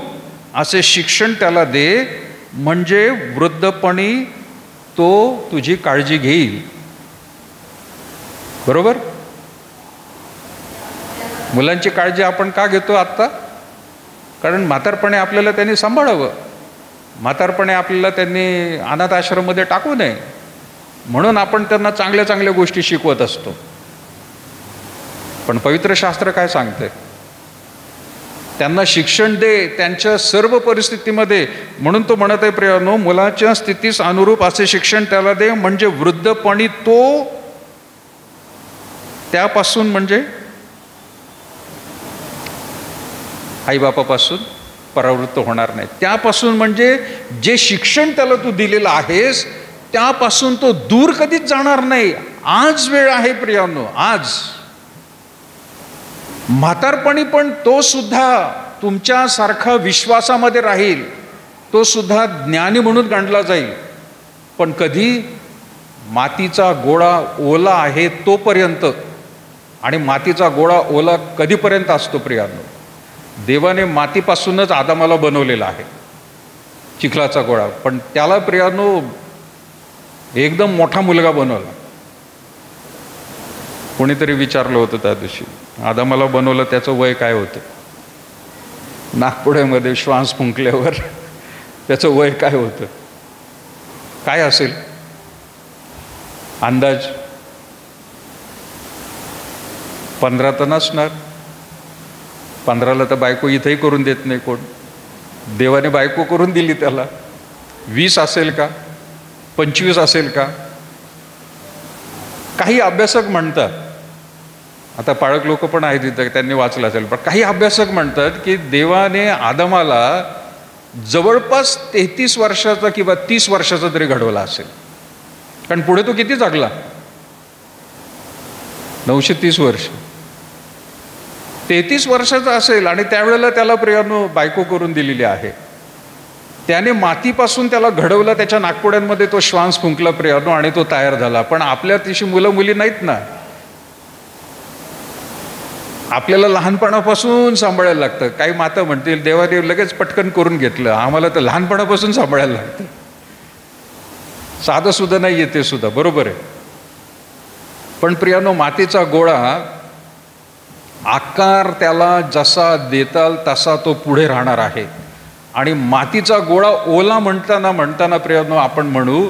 असे शिक्षण त्याला दे, म्हणजे वृद्धपणी तो तुझी काळजी घेईल. बरोबर? मुलांची काळजी आपण का घेतो आत्ता? कारण म्हातारपणे आपल्याला त्यांनी सांभाळावं, म्हातारपणे आपल्याला त्यांनी अनाथ आश्रममध्ये टाकू नये, म्हणून आपण त्यांना चांगल्या चांगल्या गोष्टी शिकवत असतो. पण पवित्र शास्त्र काय सांगते? त्यांना शिक्षण दे त्यांच्या सर्व परिस्थितीमध्ये. म्हणून तो म्हणत आहे प्रियानो, मुलाच्या स्थितीस अनुरूप असे शिक्षण त्याला दे, म्हणजे वृद्धपणी तो त्यापासून, म्हणजे आईबापापासून परावृत्त होणार नाही. त्यापासून म्हणजे जे शिक्षण त्याला तू दिलेलं आहेस त्यापासून तो दूर कधीच जाणार नाही. आज वेळ आहे प्रियानो, आज. म्हातारपणी पण तो सुद्धा तुमच्यासारखा विश्वासामध्ये राहील, तो सुद्धा ज्ञानी म्हणून गणला जाईल. पण कधी? मातीचा गोळा ओला आहे तोपर्यंत. आणि मातीचा गोळा ओला कधीपर्यंत असतो प्रियानो? देवाने मातीपासूनच आदामाला बनवलेला आहे, चिखलाचा गोळा. पण त्याला प्रियानो एकदम मोठा मुलगा बनवला. कोणीतरी विचारलं होतं त्या दिवशी, आदामाला बनवलं त्याचं वय काय होतं? नागपुड्यामध्ये श्वास फुंकल्यावर त्याचं वय काय होतं? काय असेल अंदाज? 15 तर नसणार. 15ला तर बायको इथंही करून देत नाही कोण. देवाने बायको करून दिली त्याला. 20 असेल का? 25 असेल का? काही अभ्यासक म्हणतात, आता पाळक लोक पण आहेत तिथं, त्यांनी वाचलं असेल, पण काही अभ्यासक म्हणतात की देवाने आदमाला जवळपास 33 वर्षाचा किंवा 30 वर्षाचा तरी घडवला असेल. कारण पुढे तो किती जगला? 930 वर्ष. 33 वर्षाचा असेल आणि त्यावेळेला त्याला प्रियानो बायको करून दिलेली आहे. त्याने मातीपासून त्याला घडवलं, त्याच्या नागपुड्यांमध्ये तो श्वास फुंकला प्रियानो आणि तो तयार झाला. पण आपल्या तशी मुलं मुली नाहीत ना. आपल्याला लहानपणापासून सांभाळायला लागतं. काही माता म्हणतील देवाने लगेच पटकन करून घेतलं, आम्हाला तर लहानपणापासून सांभाळायला लागतं. साधं सुद्धा नाही येते सुद्धा, बरोबर आहे. पण प्रियानो, मातीचा गोळा आकार त्याला जसा देताल तसा तो पुढे राहणार आहे. आणि मातीचा गोळा ओला म्हणताना प्रियानो आपण म्हणू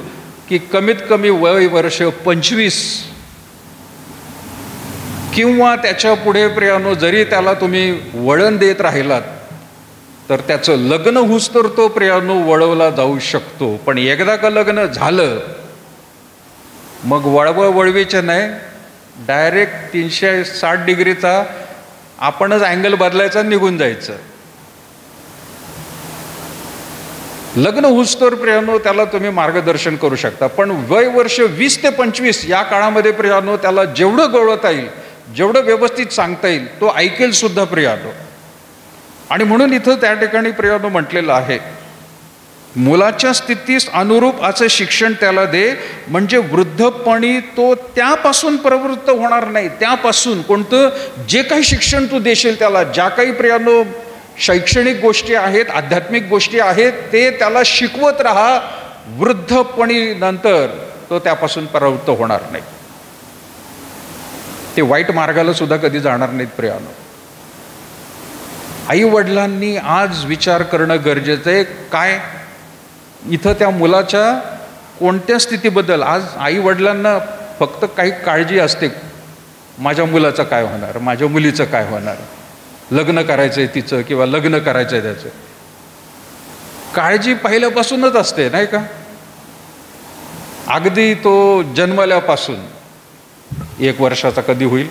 की कमीत कमी वय वर्ष 25 किंवा त्याच्या पुढे प्रियानो जरी त्याला तुम्ही वळण देत राहिलात तर त्याचं लग्न होऊस तर तो प्रियानो वळवला जाऊ शकतो. पण एकदा का लग्न झालं मग वळवीचं नाही, डायरेक्ट 360 डिग्रीचा आपणच अँगल बदलायचा, निघून जायचं. लग्न होऊस तर प्रियानो त्याला तुम्ही मार्गदर्शन करू शकता. पण वय वर्ष 20 ते 25 या काळामध्ये प्रियानो त्याला जेवढं गवळता येईल, जेवढं व्यवस्थित सांगता येईल तो ऐकेल सुद्धा प्रियानो. आणि म्हणून इथं त्या ठिकाणी प्रियानो म्हटलेलं आहे, मुलाच्या स्थितीस अनुरूप असं शिक्षण त्याला दे, म्हणजे वृद्धपणी तो त्यापासून प्रवृत्त होणार नाही. त्यापासून कोणतं जे काही शिक्षण तू देशील त्याला, ज्या काही प्रियानो शैक्षणिक गोष्टी आहेत, आध्यात्मिक गोष्टी आहेत, ते त्याला शिकवत राहा. वृद्धपणी नंतर तो त्यापासून प्रवृत्त होणार नाही. ते वाईट मार्गाला सुद्धा कधी जाणार नाहीत प्रियानो. आई वडिलांनी आज विचार करणं गरजेचं आहे. काय इथं त्या मुलाच्या कोणत्या स्थितीबद्दल आज आई वडिलांना फक्त काही काळजी असते, माझ्या मुलाचं काय होणार, माझ्या मुलीचं काय होणार, लग्न करायचंय तिचं किंवा लग्न करायचंय त्याचं. काळजी पहिल्यापासूनच असते नाही का. अगदी तो जन्मल्यापासून 1 वर्षाचा कधी होईल,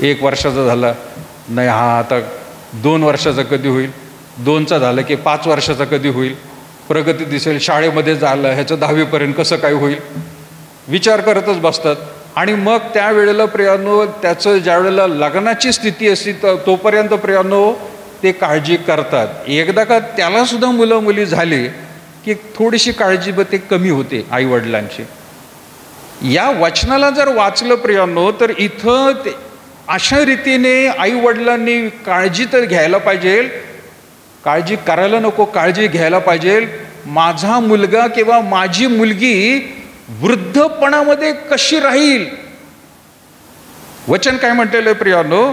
1 वर्षाचा झाला नाही, हा आता 2 वर्षाचा कधी होईल, 2चा झालं की 5 वर्षाचा कधी होईल, प्रगती दिसेल, शाळेमध्ये झालं, ह्याचं 10वीपर्यंत कसं काय होईल, विचार करतच बसतात. आणि मग त्यावेळेला प्रियानो त्याचं ज्या वेळेला लग्नाची स्थिती असते तोपर्यंत प्रियानो ते काळजी करतात. एकदा का त्याला सुद्धा मुलं मुली झाली की थोडीशी काळजी ते कमी होते आई वडिलांची. या वचनाला जर वाचलं प्रियानो तर इथं अशा रीतीने आई वडिलांनी काळजी तर घ्यायला पाहिजे, काळजी करायला नको, काळजी घ्यायला पाहिजे. माझा मुलगा किंवा माझी मुलगी वृद्धपणामध्ये कशी राहील. वचन काय म्हटलेलं आहे प्रियानो,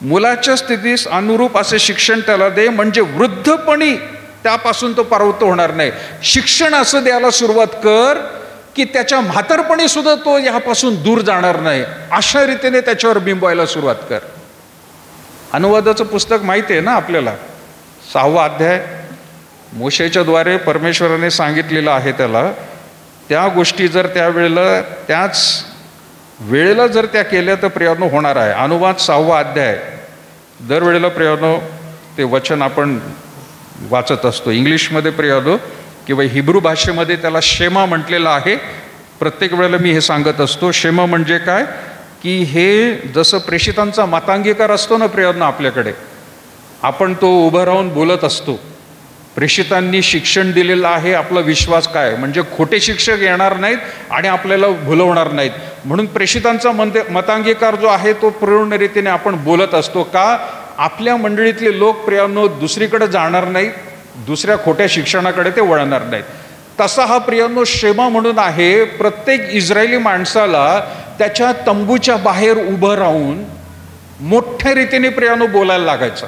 मुलाच्या स्थितीस अनुरूप असे शिक्षण त्याला दे, म्हणजे वृद्धपणी त्यापासून तो प्रवृत्त होणार नाही. शिक्षण असं द्यायला सुरुवात कर की त्याच्या म्हातारपणी सुद्धा तो यापासून दूर जाणार नाही. अशा रीतीने त्याच्यावर बिंबवायला सुरुवात कर. अनुवादाचं पुस्तक माहिती आहे ना आपल्याला, 6वा अध्याय मोशेच्या द्वारे परमेश्वराने सांगितलेलं आहे त्याला. त्या गोष्टी जर त्यावेळेला त्याच वेळेला जर त्या केल्या तर प्रियानो होणार आहे. अनुवाद 6वा अध्याय. दरवेळेला प्रियानो ते वचन आपण वाचत असतो. इंग्लिशमध्ये प्रियानो किंवा हिब्रू भाषेमध्ये त्याला शेमा म्हटलेलं आहे. प्रत्येक वेळेला मी हे सांगत असतो. शेमा म्हणजे काय की हे जसं प्रेषितांचा मतांगीकार असतो ना प्रियानो आपल्याकडे, आपण तो उभं राहून बोलत असतो. प्रेषितांनी शिक्षण दिलेलं आहे, आपला विश्वास काय, म्हणजे खोटे शिक्षक येणार नाहीत आणि आपल्याला भुलवणार नाहीत. म्हणून प्रेषितांचा मतांगीकार जो आहे तो पूर्ण रीतीने आपण बोलत असतो. का आपल्या मंडळीतले लोक प्रियानो दुसरीकडे जाणार नाहीत, दुसऱ्या खोट्या शिक्षणाकडे ते वळणार नाहीत. तसा हा प्रियानो शेमा म्हणून आहे. प्रत्येक इस्रायली माणसाला त्याच्या तंबूच्या बाहेर उभं राहून मोठ्या रीतीने प्रियानो बोलायला लागायचं.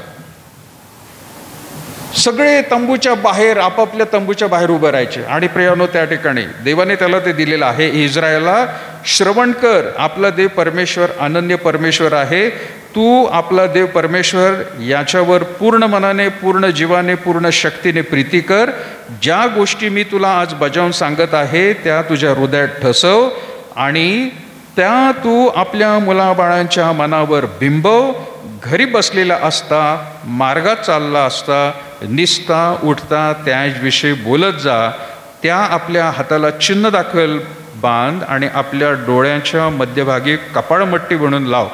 सगळे तंबूच्या बाहेर, आपापल्या तंबूच्या बाहेर उभं राहायचे. आणि प्रियानो, त्या ठिकाणी देवाने त्याला ते दिलेलं आहे, इस्रायला श्रवण कर, आपला देव परमेश्वर अनन्य परमेश्वर आहे. तू आपला देव परमेश्वर याच्यावर पूर्ण मनाने, पूर्ण जीवाने, पूर्ण शक्तीने प्रीती कर. ज्या गोष्टी मी तुला आज बजावून सांगत आहे त्या तुझ्या हृदयात ठसव आणि त्या तू आपल्या मुलाबाळांच्या मनावर बिंबव. घरी बसलेला असता, मार्गात चालला असता, निसता उठता त्याविषयी बोलत जा. त्या आपल्या हाताला चिन्ह दाखल बांध आणि आपल्या डोळ्यांच्या मध्यभागी कपाळमट्टी बनवून लाव.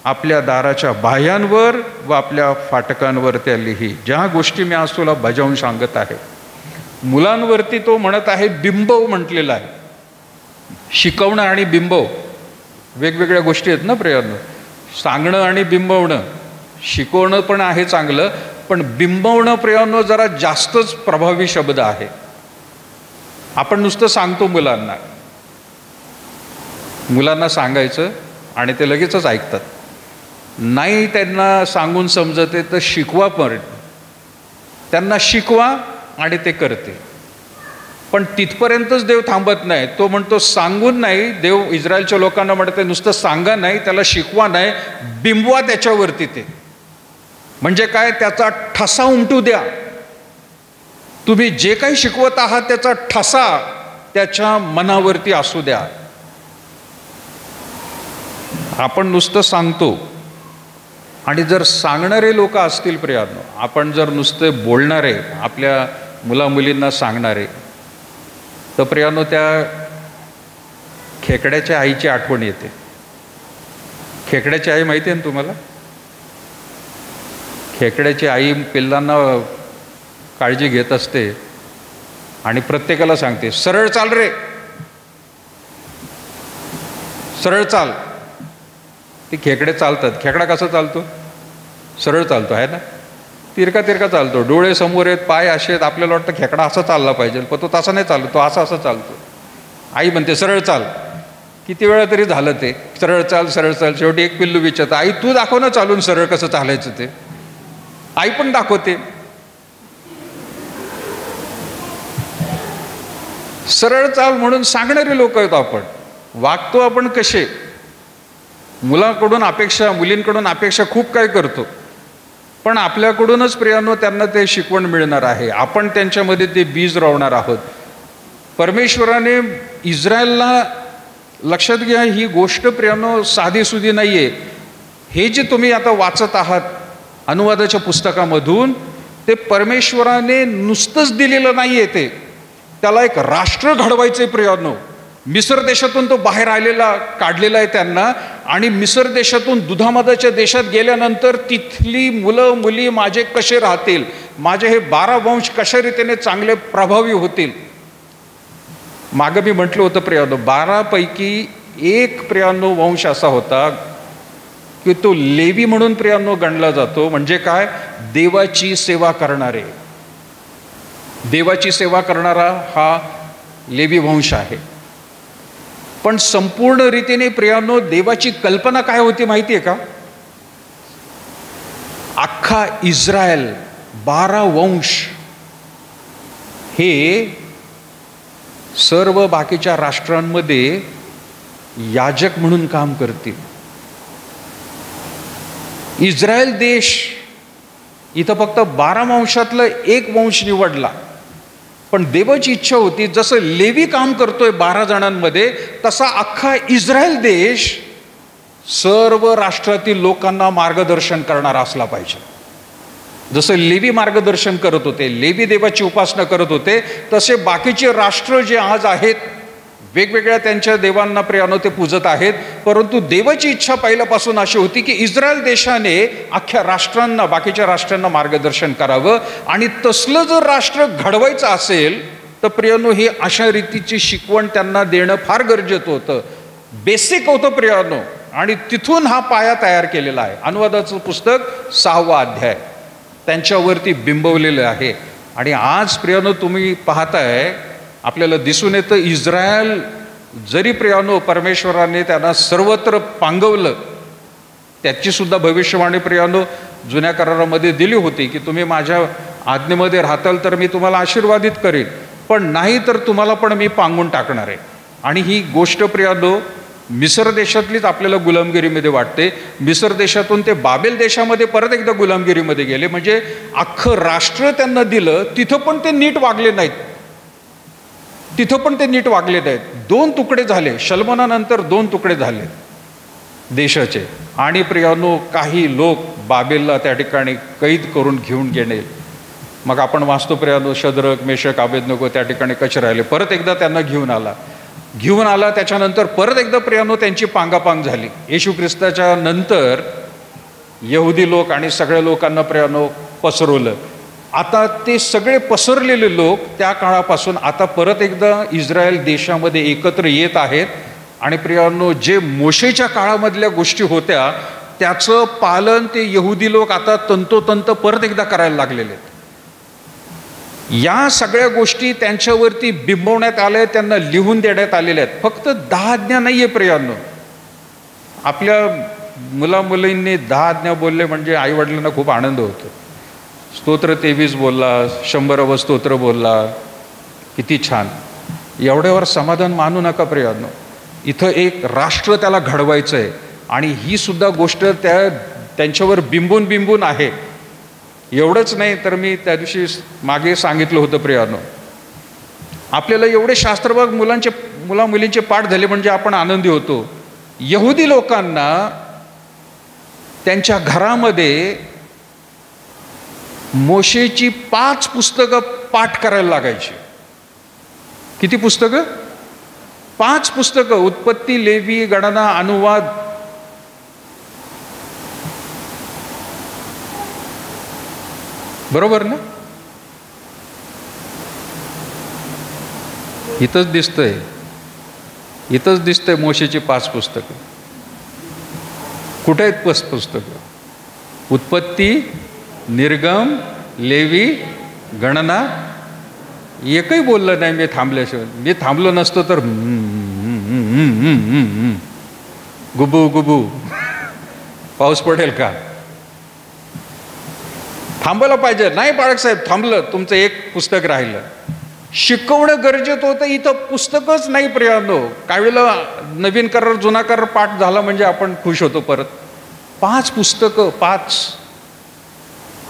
आपल्या दाराच्या बाह्यांवर व आपल्या फाटकांवर त्या लिही. ज्या गोष्टी मी आज तुला बजावून सांगत आहे, मुलांवरती तो म्हणत आहे बिंबव म्हटलेला आहे. शिकवणं आणि बिंबव वेगवेगळ्या गोष्टी आहेत ना प्रियांनो. सांगणं आणि बिंबवणं, शिकवणं पण आहे चांगलं, पण बिंबवणं प्रियांनो जरा जास्तच प्रभावी शब्द आहे. आपण नुसतं सांगतो मुलांना सांगायचं आणि ते लगेचच ऐकतात. नाही त्यांना सांगून समजत आहे तर शिकवा, पण त्यांना शिकवा आणि ते करते. पण तिथपर्यंतच देव थांबत नाही. तो म्हणतो सांगून नाही. देव इस्रायलच्या लोकांना म्हणते नुसतं सांगा नाही, त्याला शिकवा नाही, बिंबवा त्याच्यावरती. ते म्हणजे काय, त्याचा ठसा उमटू द्या. तुम्ही जे काही शिकवत आहात त्याचा ठसा त्याच्या मनावरती असू द्या. आपण नुसतं सांगतो आणि जर सांगणारे लोक असतील प्रियांनो, आपण जर नुसते बोलणारे, आपल्या मुलामुलींना सांगणारे, तर प्रियांनो त्या खेकड्याच्या आईची आठवण येते. खेकड्याची आई माहिती आहे ना तुम्हाला? खेकड्याची आई पिल्लांना काळजी घेत असते आणि प्रत्येकाला सांगते सरळ चाल रे, सरळ चाल. ते खेकडे चालतात. खेकडा कसा चालतो? सरळ चालतो आहे ना, तिरका चालतो. डोळे समोर आहेत, पाय असे आहेत. आपल्याला वाटतं खेकडा असा चालला पाहिजे, पण तो तसा नाही चालतो, तो असा चालतो. आई म्हणते सरळ चाल. किती वेळा तरी झालं ते सरळ चाल सरळ चाल. शेवटी एक पिल्लू विचारतं आई तू दाखव ना चालून सरळ कसं चालायचं. ते आई पण दाखवते. सरळ चाल म्हणून सांगणारे लोक आहेत आपण. वागतो आपण कसे? मुलींकडून अपेक्षा खूप काय करतो, पण आपल्याकडूनच प्रियांनो त्यांना ते शिकवण मिळणार आहे. आपण त्यांच्यामध्ये ते बीज रोवणार आहोत. परमेश्वराने इस्रायलला, लक्षात घ्या ही गोष्ट प्रियांनो साधीसुधी नाही आहे. हे जे तुम्ही आता वाचत आहात अनुवादाच्या पुस्तकामधून, ते परमेश्वराने नुसतंच दिलेलं नाही आहे. ते त्याला एक राष्ट्र घडवायचे प्रियांनो. मिस्र देशातून तो बाहेर काढलेला आहे त्यांना. आणि मिस्र देशातून दुधामधाच्या देशात गेल्यानंतर तिथली मुलं मुली माझे कसे राहतील, माझे हे 12 वंश कशा रीतीने चांगले प्रभावी होतील. मागं मी म्हटलं होतं प्रियांनो, 12 पैकी एक प्रियांनो वंश असा होता की तो लेवी म्हणून प्रियांनो गणला जातो. म्हणजे काय? देवाची सेवा करणारे. देवाची सेवा करणारा हा लेवी वंश आहे. पण संपूर्ण रीतीने प्रियांनो देवाची कल्पना काय होती माहिती आहे का? अख्खा इस्रायल 12 वंश हे सर्व बाकीच्या राष्ट्रांमध्ये याजक म्हणून काम करतील. इस्रायल देश इथं फक्त 12 वंशातलं एक वंश निवडला. पण देवाची इच्छा होती जसं लेवी काम करतोय 12 जणांमध्ये, तसा अख्खा इस्रायल देश सर्व राष्ट्रातील लोकांना मार्गदर्शन करणारा असला पाहिजे. जसं लेवी मार्गदर्शन करत होते, लेवी देवाची उपासना करत होते, तसे बाकीचे राष्ट्र जे आज आहेत वेगवेगळ्या त्यांच्या देवांना प्रियांनो ते पूजत आहेत. परंतु देवाची इच्छा पहिल्यापासून अशी होती की इस्रायल देशाने अख्ख्या राष्ट्रांना, बाकीच्या राष्ट्रांना मार्गदर्शन करावं. आणि तसलं जर राष्ट्र घडवायचं असेल तर प्रियांनो ही अशा रीतीची शिकवण त्यांना देणं फार गरजेचं होतं. बेसिक होतं प्रियांनो. आणि तिथून हा पाया तयार केलेला आहे. अनुवादाचं पुस्तक 6वा अध्याय त्यांच्यावरती बिंबवलेलं आहे. आणि आज प्रियांनो तुम्ही पाहताय, आपल्याला दिसून येतं इस्रायल जरी प्रियांनो परमेश्वराने त्यांना सर्वत्र पांगवलं, त्याची सुद्धा भविष्यवाणी प्रियांनो जुन्या करारामध्ये दिली होती की तुम्ही माझ्या आज्ञेमध्ये राहताल तर मी तुम्हाला आशीर्वादित करेन, पण नाही तर तुम्हाला पण मी पांगून टाकणार आहे. आणि ही गोष्ट प्रियानो मिसर देशातलीच आपल्याला गुलामगिरीमध्ये वाटते. मिसर देशातून ते बाबेल देशामध्ये परत एकदा गुलामगिरीमध्ये गेले. म्हणजे अख्खं राष्ट्र त्यांना दिलं, तिथं पण ते नीट वागले नाहीत. तिथं पण ते नीट वागले नाहीत. 2 तुकडे झाले. शल्मोनानंतर 2 तुकडे झाले देशाचे. आणि प्रियानो काही लोक बाबेलला त्या ठिकाणी कैद करून घेऊन गेले. मग आपण वाचतो प्रियानो, शद्रक, मेशक, अबेदनगो त्या ठिकाणी कसे राहिले. परत एकदा त्यांना घेऊन आला. त्याच्यानंतर परत एकदा प्रियानो त्यांची पांगापांग झाली. येशू ख्रिस्ताच्या नंतर यहुदी लोक आणि सगळ्या लोकांना प्रियानो पसरवलं. आता ते सगळे पसरलेले लोक त्या काळापासून आता परत एकदा इस्रायल देशामध्ये एकत्र येत आहेत. आणि प्रियानो जे मोशेच्या काळामधल्या गोष्टी होत्या त्याचं पालन ते यहुदी लोक आता तंतोतंत परत एकदा करायला लागलेले आहेत. या सगळ्या गोष्टी त्यांच्यावरती बिंबवण्यात आल्या, त्यांना लिहून देण्यात आलेल्या आहेत. फक्त 10 आज्ञा नाही आहे प्रियानो. आपल्या मुलामुलींनी 10 आज्ञा बोलले म्हणजे आईवडिलांना खूप आनंद होतो. स्तोत्र 23 बोलला, 100व स्तोत्र बोलला, किती छान. एवढ्यावर समाधान मानू नका प्रियानो. इथं एक राष्ट्र त्याला घडवायचं आहे आणि ही सुद्धा गोष्ट त्यांच्यावर बिंबून आहे. एवढंच नाही तर मी त्या दिवशी मागे सांगितलं होतं प्रियानो, आपल्याला एवढे शास्त्रभाग मुलींचे पाठ झाले म्हणजे आपण आनंदी होतो. यहुदी लोकांना त्यांच्या घरामध्ये मोशेची 5 पुस्तकं पाठ करायला लागायची. किती पुस्तकं? 5 पुस्तकं. उत्पत्ती, लेवी, गणना, अनुवाद. बरोबर ना? इथंच दिसतंय मोशेची 5 पुस्तकं. कुठे आहेत पुस्तकं? उत्पत्ती, निर्गम, लेवी, गणना. एकही बोललं नाही मी थांबल्याशिवाय. मी थांबलो नसतो तर गुबू पाऊस पडेल का? थांबायला पाहिजे. नाही बाळकसाहेब थांबलं, तुमचं एक पुस्तक राहिलं. शिकवणं गरजेचं होतं. इथं पुस्तकच नाही प्रियानो. काही वेळेला नवीन करार जुना करार पाठ झाला म्हणजे आपण खुश होतो. परत 5 पुस्तकं 5.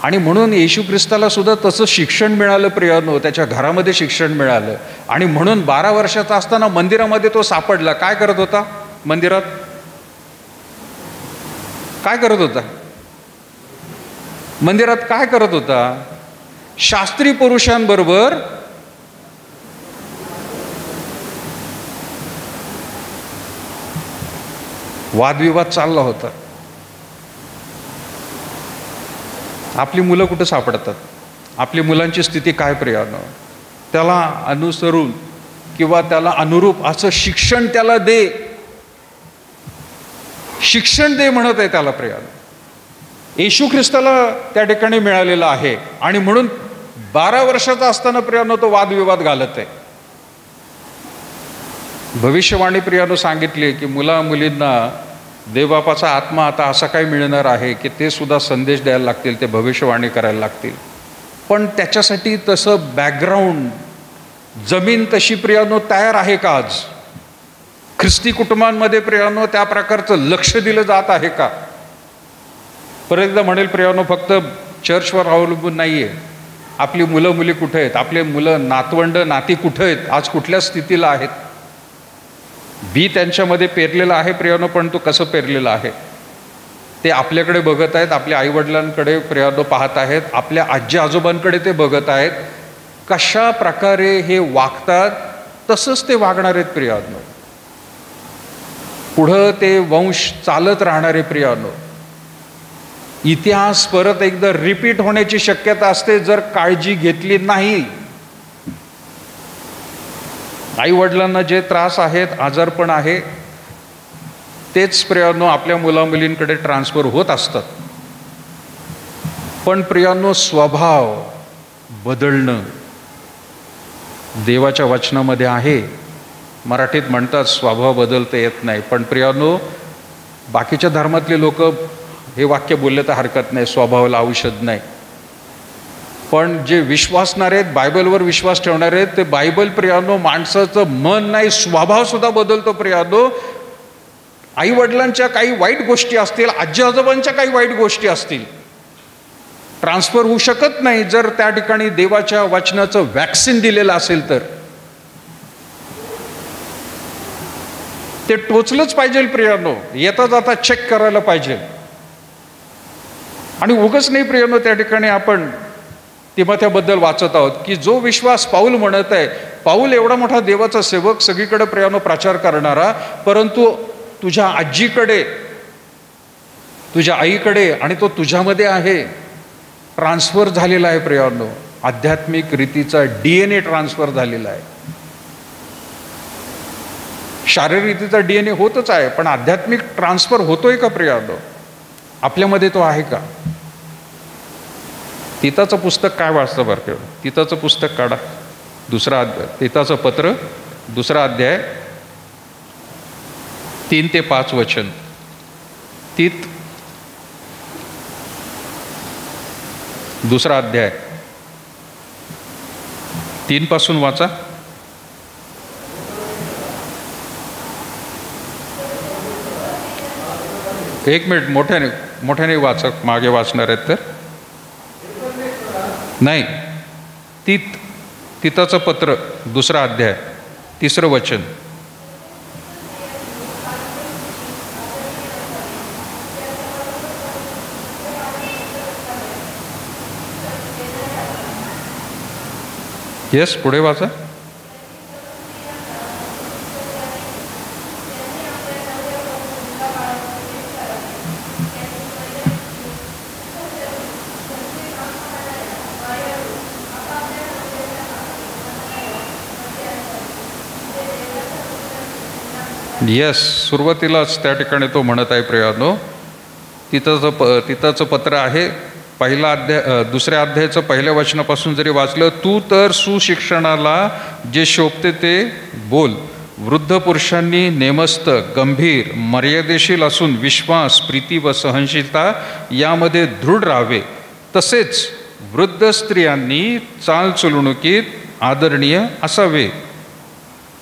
आणि म्हणून येशू ख्रिस्ताला सुद्धा तसं शिक्षण मिळालं प्रियानो. त्याच्या घरामध्ये शिक्षण मिळालं. आणि म्हणून 12 वर्षाचा असताना मंदिरामध्ये तो सापडला. काय करत होता मंदिरात? काय करत होता मंदिरात? काय करत होता? शास्त्री पुरुषांबरोबर वादविवाद चालला होता. आपली मुलं कुठं सापडतात? आपली मुलांची स्थिती काय प्रियानो? त्याला अनुसरून किंवा त्याला अनुरूप असं शिक्षण त्याला दे. शिक्षण दे म्हणत आहे त्याला प्रियानो. येशू ख्रिस्ताला त्या ठिकाणी मिळालेला आहे. आणि म्हणून 12 वर्षाचा असताना प्रियानो तो वादविवाद घालत आहे. भविष्यवाणी प्रियानो सांगितले की मुलींना देवबापाचा आत्मा आता असा काय मिळणार आहे की ते सुद्धा संदेश द्यायला लागतील, ते भविष्यवाणी करायला लागतील. पण त्याच्यासाठी तसं बॅकग्राऊंड, जमीन तशी प्रियानो तयार आहे का आज? ख्रिस्ती कुटुंबांमध्ये प्रियानो त्या प्रकारचं लक्ष दिलं जात आहे का? परत एकदा म्हणेल प्रियानो, फक्त चर्चवर अवलंबून नाही आहे. आपली मुलं मुली कुठे आहेत? आपले मुलं नातवंड नाती कुठे आहेत? आज कुठल्या स्थितीला आहेत? बी त्यांच्यामध्ये पेरलेलं आहे प्रियानो, पण तो कसं पेरलेलं आहे ते आपल्याकडे बघत आहेत. आपल्या आईवडिलांकडे प्रियानो पाहत आहेत. आपल्या आजी आजोबांकडे ते बघत आहेत. कशा प्रकारे हे वागतात तसंच ते वागणार आहेत प्रियानो. पुढं ते वंश चालत राहणारे प्रियानो. इतिहास परत एकदा रिपीट होण्याची शक्यता असते जर काळजी घेतली नाही. आई वडिलांना जे त्रास आहेत, आजारपण आहे, तेच प्रियानो आपल्या मुलामुलींकडे ट्रान्सफर होत असतात. पण प्रियानो स्वभाव बदलणं देवाच्या वचनामध्ये आहे. मराठीत म्हणतात स्वभाव बदलता येत नाही. पण प्रियानो बाकीच्या धर्मातले लोक हे वाक्य बोलले तर हरकत नाही, स्वभावाला औषध नाही. पण जे विश्वासणारे आहेत, बायबलवर विश्वास ठेवणारे आहेत, ते बायबल प्रियानो माणसाचं मन नाही स्वभाव सुद्धा बदलतो प्रियानो. आई वडिलांच्या काही वाईट गोष्टी असतील, आजी आजोबांच्या काही वाईट गोष्टी असतील, ट्रान्सफर होऊ शकत नाही जर त्या ठिकाणी देवाच्या वचनाचं वॅक्सिन दिलेलं असेल तर. ते टोचलंच पाहिजे प्रियानो, येता जाता चेक करायला पाहिजे. आणि उगच नाही प्रियानो, त्या ठिकाणी आपण तिमोथेबद्दल वाचत आहोत की जो विश्वास पाऊल म्हणत आहे, पाऊल एवढा मोठा देवाचा सेवक, सगळीकडे प्रियानो प्रचार करणारा, परंतु तुझ्या आजीकडे, तुझ्या आईकडे आणि तो तुझ्यामध्ये आहे, ट्रान्सफर झालेला आहे प्रियानो. आध्यात्मिक रीतीचा DNA ट्रान्सफर झालेला आहे. शारीरिक रीतीचा DNA होतच आहे, पण आध्यात्मिक ट्रान्सफर होतोय का प्रियानो? आपल्यामध्ये तो आहे का? तिताचं पुस्तक काय वाचतं बरं केवढं? तिताचं पुस्तक काढा, दुसरा अध्याय, तिताचं पत्र, दुसरा अध्याय, 3 ते 5 वचन. तीत दुसरा अध्याय 3 पासून वाचा. एक मिनिट, मोठ्याने वाचा, मागे वाचणार आहेत तर. नाही, तिताचं पत्र, दुसरा अध्याय, 3रं वचन. येस, पुढे वाचा. येस, सुरुवातीलाच त्या ठिकाणी तो म्हणत आहे प्रियानो, तिताचं पत्र आहे, पहिला अध्याय, दुसऱ्या अध्यायाचं पहिल्या वचनापासून जरी वाचलं, तू तर सुशिक्षणाला जे शोभते ते बोल. वृद्ध पुरुषांनी नेमस्त, गंभीर, मर्यादेशील असून विश्वास, प्रीती व सहनशीलता यामध्ये दृढ राहावे. तसेच वृद्ध स्त्रियांनी चालचलवणुकीत आदरणीय असावे.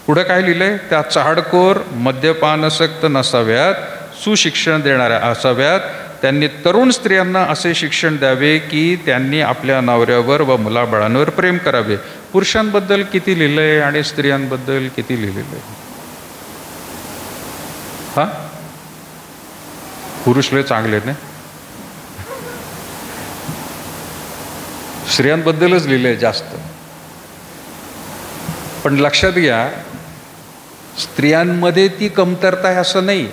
पुढे काय लिहिलंय? त्या चहाडखोर, मद्यपानासक्त नसाव्यात, सुशिक्षण देणाऱ्या असाव्यात. त्यांनी तरुण स्त्रियांना असे शिक्षण द्यावे की त्यांनी आपल्या नवऱ्यावर व मुलाबाळांवर प्रेम करावे. पुरुषांबद्दल किती लिहिलंय आणि स्त्रियांबद्दल किती लिहिलेलं आहे? हा, पुरुष लय चांगले नाही, स्त्रियांबद्दलच लिहिलंय जास्त. पण लक्षात घ्या, स्त्रियांमध्ये ती कमतरता आहे असं नाही.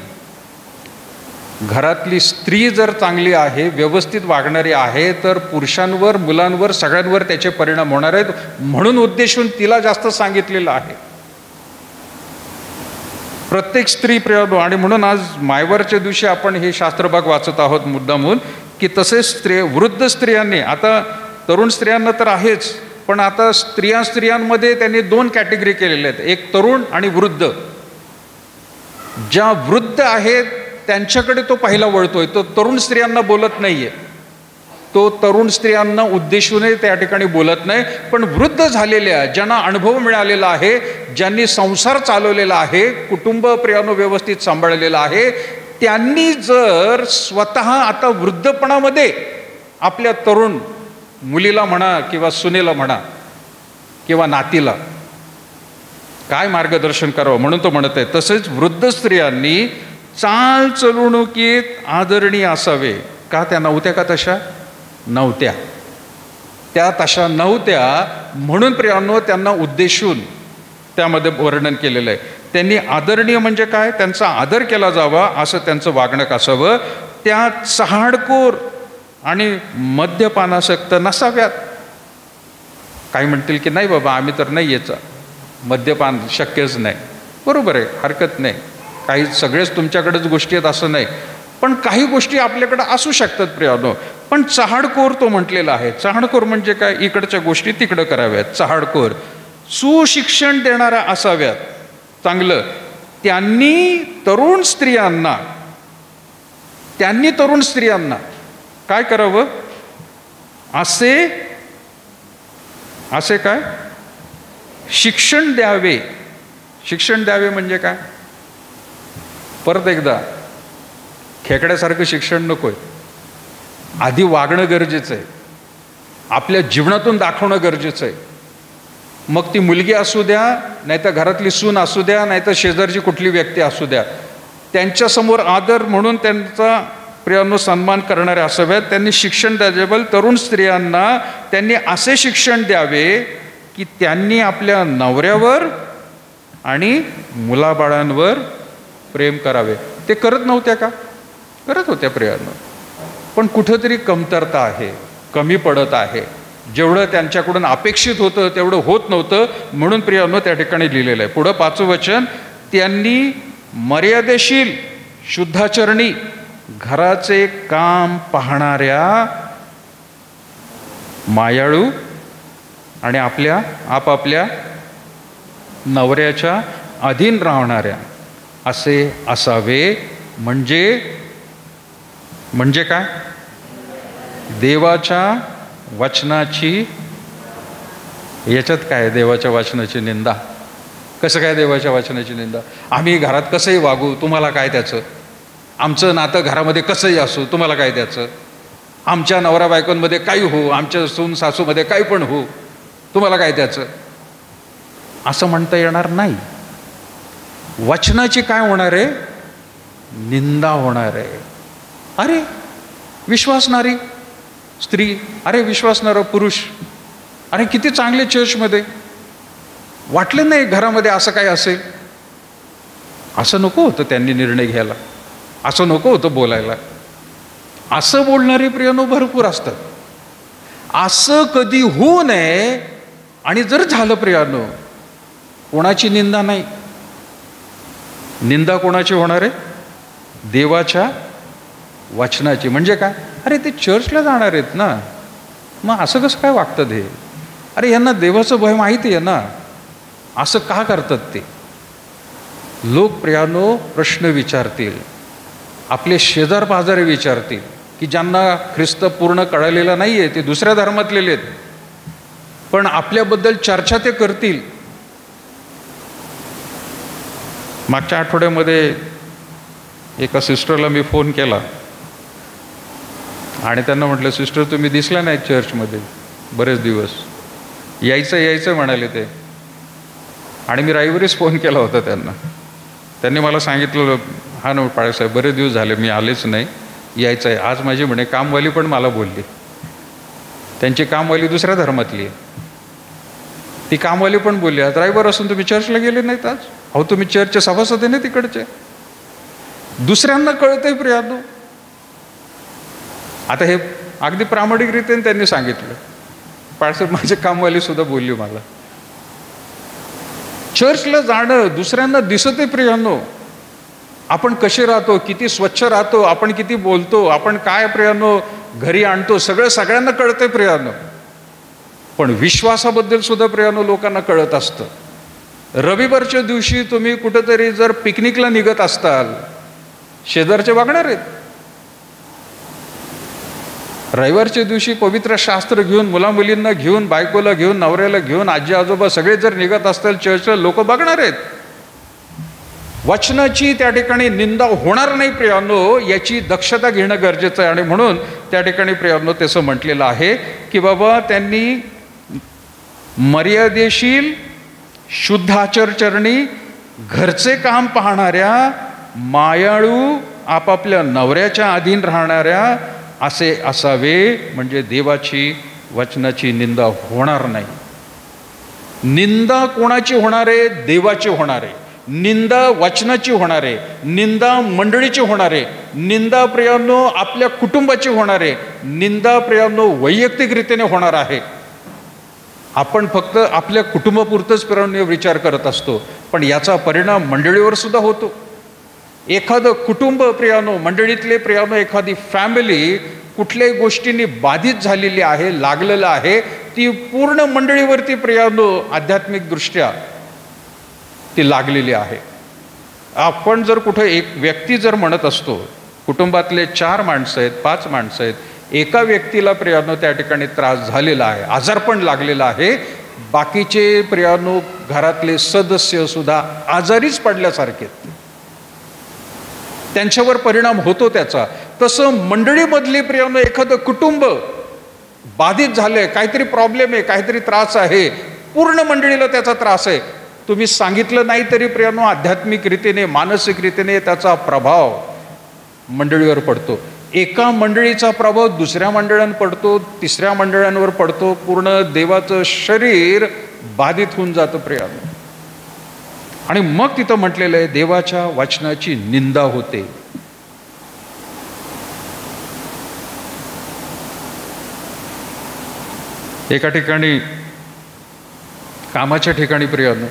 घरातली स्त्री जर चांगली आहे, व्यवस्थित वागणारी आहे, तर पुरुषांवर, मुलांवर, सगळ्यांवर त्याचे परिणाम होणार आहेत. म्हणून उद्देशून तिला जास्त सांगितलेलं आहे. प्रत्येक स्त्री प्रिय, आणि म्हणून आज मायवरच्या दिवशी आपण हे शास्त्रभाग वाचत आहोत मुद्दामून, की तसेच वृद्ध स्त्रियांनी, आता तरुण स्त्रियांना तर आहेच, पण आता स्त्रियांमध्ये त्यांनी 2 कॅटेगरी केलेल्या आहेत, एक तरुण आणि वृद्ध. ज्या वृद्ध आहेत त्यांच्याकडे तो पहिला वळतोय, तो तरुण स्त्रियांना बोलत नाहीये, तो तरुण स्त्रियांना उद्देशूनही त्या ठिकाणी बोलत नाही. पण वृद्ध झालेल्या, ज्यांना अनुभव मिळालेला आहे, ज्यांनी संसार चालवलेला आहे, कुटुंब प्रियानो व्यवस्थित सांभाळलेलं आहे, त्यांनी जर स्वतः आता वृद्धपणामध्ये आपल्या तरुण मुलीला म्हणा किंवा सुनेला म्हणा किंवा नातीला काय मार्गदर्शन करावं, म्हणून तो म्हणत आहे, तसेच वृद्ध स्त्रियांनी चालचलवणुकीत आदरणीय असावे. का त्या नव्हत्या का? तशा नव्हत्या, त्या तशा नव्हत्या. म्हणून प्रियांनो त्यांना उद्देशून त्यामध्ये वर्णन केलेलं आहे. त्यांनी आदरणीय म्हणजे काय? त्यांचा आदर केला जावा असं त्यांचं वागणं असावं. त्या चहाडखोर आणि मद्यपानासक्त नसाव्यात. काही म्हणतील की नाही बाबा, आम्ही तर नाही याचा, मद्यपान शक्यच नाही. बरोबर आहे, हरकत नाही, काही सगळेच तुमच्याकडेच गोष्टी आहेत असं नाही, पण काही गोष्टी आपल्याकडे असू शकतात प्रियानो. पण चहाडखोर तो म्हटलेला आहे. चहाडखोर म्हणजे काय? इकडच्या गोष्टी तिकडं कराव्यात. चहाडखोर, सुशिक्षण देणाऱ्या असाव्यात. चांगलं. त्यांनी तरुण स्त्रियांना काय करावं? असे असे काय? शिक्षण द्यावे. शिक्षण द्यावे म्हणजे काय? परत एकदा, खेकड्यासारखं शिक्षण नकोय. आधी वागणं गरजेचं आहे, आपल्या जीवनातून दाखवणं गरजेचं आहे. मग ती मुलगी असू द्या, नाहीतर घरातली सून असू द्या, नाहीतर शेजारची कुठली व्यक्ती असू द्या, त्यांच्यासमोर आदर म्हणून त्यांचा प्रियांनो सन्मान करणारे असावेत. त्यांनी शिक्षण द्यावेबल तरुण स्त्रियांना त्यांनी असे शिक्षण द्यावे की त्यांनी आपल्या नवऱ्यावर आणि मुलाबाळांवर प्रेम करावे. ते करत नव्हत्या का? करत होत्या प्रियांनो, पण कुठंतरी कमतरता आहे, कमी पडत आहे. जेवढं त्यांच्याकडून अपेक्षित होतं तेवढं होत नव्हतं. म्हणून प्रियांनो त्या ठिकाणी लिहिलेलं आहे. पुढं 5वं वचन, त्यांनी मर्यादेशील शुद्धाचरणी घराचे काम पाहणाऱ्या मायाळू आणि आपापल्या नवऱ्याच्या अधीन राहणाऱ्या असे असावे. म्हणजे काय? देवाच्या वचनाची, याच्यात काय देवाच्या वचनाची निंदा? कसं काय देवाच्या वचनाची निंदा? आम्ही घरात कसंही वागू, तुम्हाला काय त्याचं? आमचं नातं घरामध्ये कसंही असू, तुम्हाला काय त्याचं? आमच्या नवरा बायकोंमध्ये काही हो, आमच्या सून सासूमध्ये काही पण हो, तुम्हाला काय त्याचं? असं म्हणता येणार नाही. वचनाची काय होणार आहे? निंदा होणार आहे. अरे विश्वासणारी स्त्री, अरे विश्वासणारा पुरुष, अरे किती चांगले चर्चमध्ये, वाटलं नाही घरामध्ये असं काय असेल? असं नको होतं त्यांनी निर्णय घ्यायला, असं नको होतं बोलायला. असं बोलणारे प्रियांनो भरपूर असतात. असं कधी होऊ नये. आणि जर झालं प्रियांनो, कोणाची निंदा नाही. निंदा कोणाची होणार आहे? देवाच्या वचनाची. म्हणजे काय? अरे ते चर्चला जाणार आहेत ना, मग असं कसं काय वागतात हे? अरे यांना देवाचं भय माहिती आहे ना, असं का करतात ते? लोक प्रियांनो प्रश्न विचारतील, आपले शेजार पाजारी विचारतील की ज्यांना ख्रिस्त पूर्ण कळलेला नाही आहे, ते दुसऱ्या धर्मातले आहेत, पण आपल्याबद्दल चर्चा ते करतील. मागच्या आठवड्यामध्ये एका सिस्टरला मी फोन केला आणि त्यांना म्हटलं, सिस्टर तुम्ही दिसला नाही चर्चमध्ये बरेच दिवस, यायचं म्हणाले ते. आणि मी रविवारीच फोन केला होता त्यांना. त्यांनी मला सांगितलं, हा ना पाळेसाहेब, बरेच दिवस झाले मी आलेच नाही, यायचं आहे. आज माझी म्हणे कामवाली पण मला बोलली, त्यांची कामवाली दुसऱ्या धर्मातली आहे, ती कामवाली पण बोलली, आज रविवार असून तुम्ही चर्चला गेले नाहीत आज? अहो तुम्ही चर्चचे सभासद आहे ना तिकडचे. दुसऱ्यांना कळतंय प्रियांनो. आता हे अगदी प्रामाणिकरीतीने त्यांनी सांगितलं, पाळसाहेब माझी कामवाली सुद्धा बोलली मला, चर्चला जाणं दुसऱ्यांना दिसत आहे प्रियांनो. आपण कसे राहतो, किती स्वच्छ राहतो, आपण किती बोलतो, आपण काय प्रियांनो घरी आणतो, सगळ्यांना कळतंय प्रियांनो. पण विश्वासाबद्दल सुद्धा प्रियांनो लोकांना कळत असतं. रविवारच्या दिवशी तुम्ही कुठंतरी जर पिकनिकला निघत असताल, शेजारचे वागणार आहेत. रविवारच्या दिवशी पवित्र शास्त्र घेऊन, मुलामुलींना घेऊन, बायकोला घेऊन, नवऱ्याला घेऊन, आजी आजोबा सगळे जर निघत असतील चर्चला, लोक बघणार आहेत. वचनाची त्या ठिकाणी निंदा होणार नाही प्रियांनो, याची दक्षता घेणं गरजेचं आहे. आणि म्हणून त्या ठिकाणी प्रियांनो तसं म्हटलेलं आहे की बाबा त्यांनी मर्यादेशील शुद्ध आचरचरणी घरचे काम पाहणाऱ्या मायाळू आपापल्या नवऱ्याच्या अधीन राहणाऱ्या असे असावे. म्हणजे देवाची वचनाची निंदा होणार नाही. निंदा कोणाची होणार आहे? देवाची होणार आहे. निंदा वचनाची होणार आहे, निंदा मंडळीची होणार आहे, निंदा प्रियांनो आपल्या कुटुंबाची होणार आहे, निंदा प्रियांनो वैयक्तिकरीतीने होणार आहे. आपण फक्त आपल्या कुटुंबापुरतंच प्रियांनो विचार करत असतो, पण याचा परिणाम मंडळीवर सुद्धा होतो. एखादं कुटुंब प्रियांनो, मंडळीतले प्रियांनो, एखादी फॅमिली कुठल्याही गोष्टींनी बाधित झालेली आहे, लागलेलं आहे, ती पूर्ण मंडळीवरती प्रियांनो आध्यात्मिकदृष्ट्या ती लागलेली आहे. आपण जर कुठं एक व्यक्ती जर म्हणत असतो, कुटुंबातले 4 माणसं आहेत, 5 माणसं आहेत, एका व्यक्तीला प्रियांनो त्या ठिकाणी त्रास झालेला आहे, आजारपण लागलेला आहे, बाकीचे प्रियानो घरातले सदस्य सुद्धा आजारीच पडल्यासारखे, त्यांच्यावर परिणाम होतो त्याचा. तसं मंडळीमधली प्रियानो एखादं कुटुंब बाधित झालंय, काहीतरी प्रॉब्लेम आहे, काहीतरी त्रास आहे, पूर्ण मंडळीला त्याचा त्रास आहे, तुम्ही सांगितलं नाही तरी प्रियानो आध्यात्मिक रीतीने मानसिक रीतीने त्याचा प्रभाव मंडळीवर पडतो. एका मंडळीचा प्रभाव दुसऱ्या मंडळांवर पडतो, तिसऱ्या मंडळांवर पडतो, पूर्ण देवाचं शरीर बाधित होऊन जातं प्रियानो. आणि मग तिथं म्हटलेलं आहे देवाच्या वचनाची निंदा होते. एका ठिकाणी कामाच्या ठिकाणी प्रियानो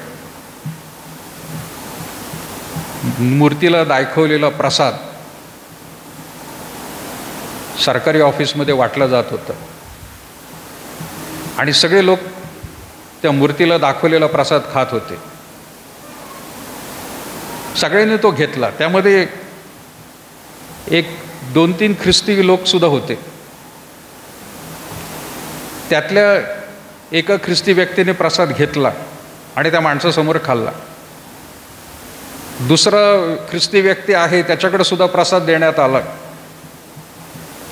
मूर्तीला दाखवलेला प्रसाद सरकारी ऑफिसमध्ये वाटला जात होता आणि सगळे लोक त्या मूर्तीला दाखवलेला प्रसाद खात होते. सगळ्यांनी तो घेतला. त्यामध्ये एक 2-3 ख्रिस्ती लोक सुद्धा होते. त्यातल्या एका ख्रिस्ती व्यक्तीने प्रसाद घेतला आणि त्या माणसासमोर खाल्ला. दुसरा ख्रिस्ती व्यक्ती आहे त्याच्याकडे सुद्धा प्रसाद देण्यात आला.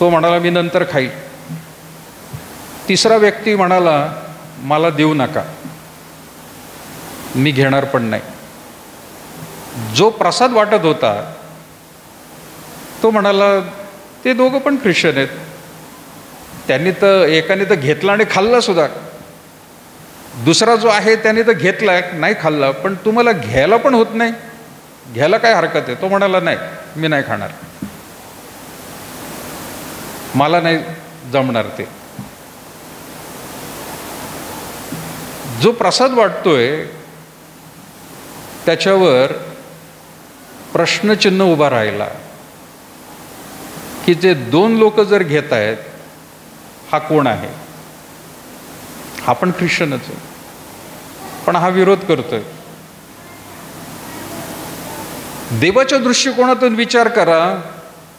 तो म्हणाला मी नंतर खाईल. तिसरा व्यक्ती म्हणाला मला देऊ नका, मी घेणार पण नाही. जो प्रसाद वाटत होता तो म्हणाला ते दोघं पण ख्रिश्चन आहेत, त्यांनी तर एकाने तर घेतला आणि खाल्ला सुद्धा, दुसरा जो आहे त्याने तर घेतला नाही खाल्ला, पण तुम्हाला घ्यायला पण होत नाही, घ्यायला काय हरकत आहे. तो म्हणाला नाही मी नाही खाणार, मला नाही जमणार ते. जो प्रसाद वाटतोय त्याच्यावर प्रश्नचिन्ह उभा राहिला की जे 2 लोक जर घेत आहेत हा कोण आहे. हा पण ख्रिश्चनच आहे पण हा विरोध करतोय. देवाच्या दृष्टिकोनातून विचार करा,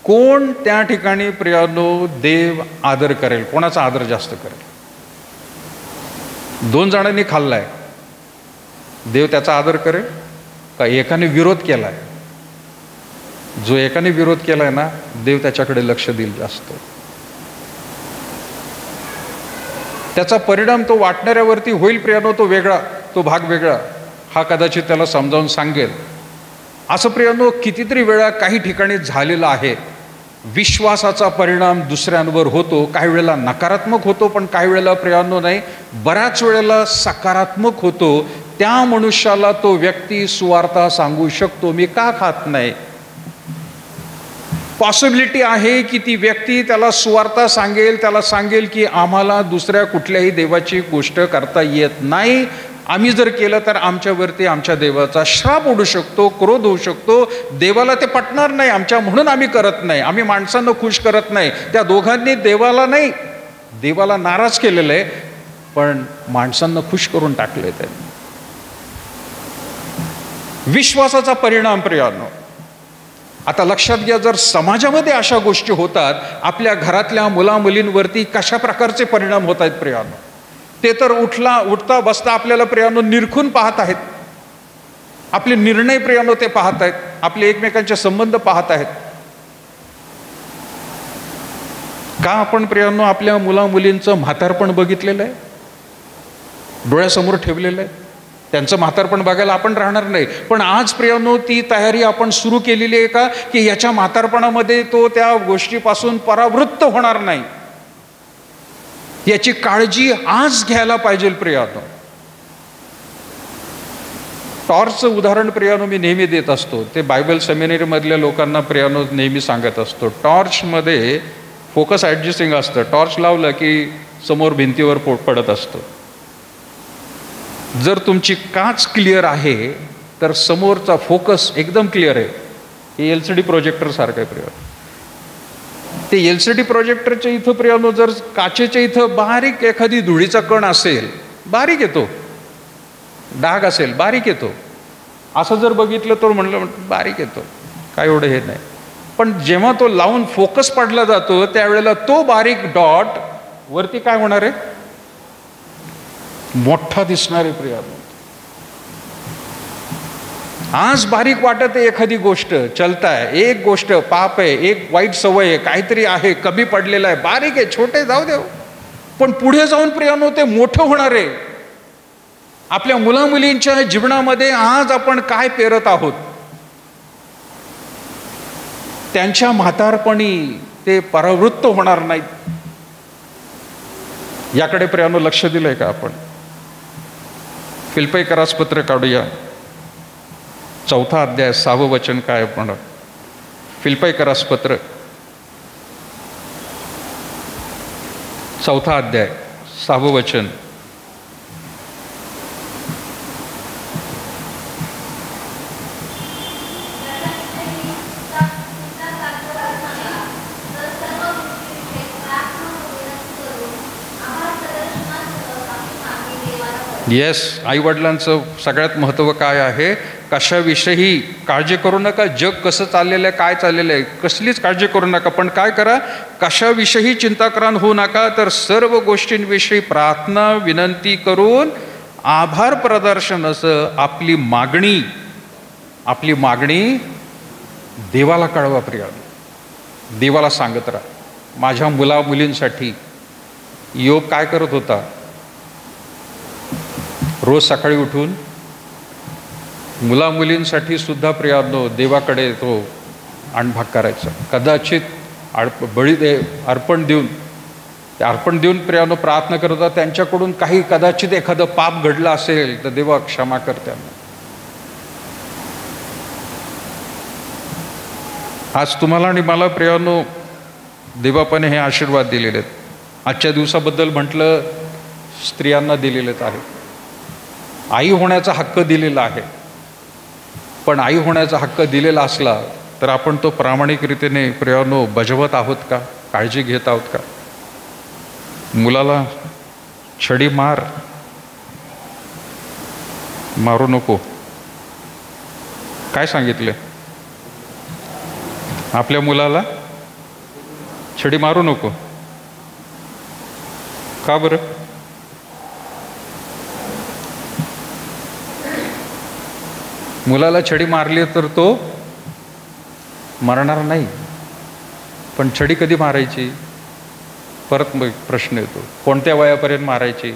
कोण त्या ठिकाणी प्रियानो देव आदर करेल, कोणाचा आदर जास्त करेल. 2 जणांनी खाल्लाय, देव त्याचा आदर करेल का एकाने विरोध केलाय. जो एकाने विरोध केलाय ना देव त्याच्याकडे लक्ष देईल जास्त. त्याचा परिणाम तो वाटणाऱ्यावरती होईल प्रियानो, तो वेगळा, तो भाग वेगळा. हा कदाचित त्याला समजावून सांगेल. असं प्रियानो कितीतरी वेळा काही ठिकाणी झालेलं आहे. विश्वासाचा परिणाम दुसऱ्यांवर होतो, काही वेळेला नकारात्मक होतो, पण काही वेळेला प्रियानो नाही, बऱ्याच वेळेला सकारात्मक होतो. त्या मनुष्याला तो व्यक्ती सुवार्ता सांगू शकतो, मी का खात नाही. पॉसिबिलिटी आहे की ती व्यक्ती त्याला सुवार्ता सांगेल, त्याला सांगेल की आम्हाला दुसऱ्या कुठल्याही देवाची गोष्ट करता येत नाही, आम्ही जर केलं तर आमच्यावरती आमच्या देवाचा श्राप उडू शकतो, क्रोध होऊ शकतो, देवाला ते पटणार नाही आमच्या, म्हणून आम्ही करत नाही, आम्ही माणसांना खुश करत नाही. त्या दोघांनी देवाला नाही, देवाला नाराज केलेलं आहे, पण माणसांना खुश करून टाकलंय त्यांनी. विश्वासाचा परिणाम प्रियानो. आता लक्षात घ्या, जर समाजामध्ये अशा गोष्टी होतात, आपल्या घरातल्या मुलामुलींवरती कशा प्रकारचे परिणाम होत आहेत प्रियानो. ते तर उठता बसता आपल्याला प्रियानो निरखून पाहत आहेत, आपले निर्णय प्रियानो ते पाहत आहेत, आपले एकमेकांचे संबंध पाहत आहेत. का आपण प्रियानो आपल्या मुलामुलींचं म्हातारपण बघितलेलं आहे, डोळ्यासमोर ठेवलेलं आहे. त्यांचं म्हातारपण बघायला आपण राहणार नाही, पण आज प्रियानो ती तयारी आपण सुरू केलेली आहे का की याच्या म्हातारपणामध्ये तो त्या गोष्टीपासून परावृत्त होणार नाही, याची काळजी आज घ्यायला पाहिजे प्रियानो. टॉर्चचं उदाहरण प्रियानो मी नेहमी देत असतो. ते बायबल सेमिनरी मधल्या लोकांना प्रियानो नेहमी सांगत असतो. टॉर्चमध्ये फोकस ॲडजस्टिंग असतं. टॉर्च लावलं की समोर भिंतीवर पडत असतो. जर तुमची काच क्लिअर आहे तर समोरचा फोकस एकदम क्लिअर आहे. हे LCD प्रोजेक्टर सारखं आहे प्रियानो. ते LCD प्रोजेक्टरच्या इथं प्रियानो जर काचेच्या इथं बारीक एखादी धुळीचा कण असेल, बारीक येतो, डाग असेल बारीक येतो, असं जर बघितलं तर म्हणलं बारीक येतो, काय एवढं हे नाही. पण जेव्हा तो लावून फोकस पडला जातो त्यावेळेला तो बारीक डॉट वरती काय होणार आहे, मोठा दिसणारे प्रियानो. आज बारीक वाटत आहे एखादी गोष्ट, चलताय, एक गोष्ट पाप आहे, एक वाईट सवय आहे, काहीतरी आहे, कमी पडलेलं आहे, बारीक आहे, छोटे जाऊ देव, पण पुढे जाऊन प्रियानो ते मोठं होणार आहे. आपल्या मुलामुलींच्या जीवनामध्ये आज आपण काय पेरत आहोत, त्यांच्या म्हातारपणी ते परावृत्त होणार नाहीत. याकडे प्रियानो लक्ष दिलंय का आपण? फिलिप्पीकरास पत्र काढूया, 4 अध्याय 6 वचन काय म्हणा. फिलिप्पीकरास पत्र 4 अध्याय 6 वचन. येस, आईवडिलांचं सगळ्यात महत्त्व काय आहे? कशाविषयी काळजी करू नका. जग कसं चाललेलं आहे, काय चाललेलं आहे, कसलीच काळजी करू नका. पण काय करा, कशाविषयी चिंताक्रांत होऊ नका, तर सर्व गोष्टींविषयी प्रार्थना विनंती करून आभार प्रदर्शन असं आपली मागणी देवाला कळवा. प्रिया, देवाला सांगत राहा. माझ्या मुलींसाठी योग काय करत होता? रोज सकाळी उठून मुलींसाठी सुद्धा प्रियानो देवाकडे तो अणभाग करायचा. कदाचित अर्पण देऊन प्रियानो प्रार्थना करत होता. त्यांच्याकडून काही कदाचित एखादं पाप घडलं असेल तर देवा क्षमा कर त्यांना. आज तुम्हाला आणि मला प्रियानो देवापाने हे आशीर्वाद दिलेले आहेत. आजच्या दिवसाबद्दल म्हटलं, स्त्रियांना दिलेलेच आहे. आई होण्याचा हक्क दिलेला आहे. पण आई होण्याचा हक्क दिलेला असला तर आपण तो प्रामाणिकरीतीने प्रियानो बजावत आहोत का? काळजी घेत आहोत का? मुलाला छडी मारू नको काय सांगितले? आपल्या मुलाला छडी मारू नको. का बरं? मुलाला छडी मारली तर तो मरणार नाही. पण छडी कधी मारायची? परत प्रश्न येतो, कोणत्या वयापर्यंत मारायची?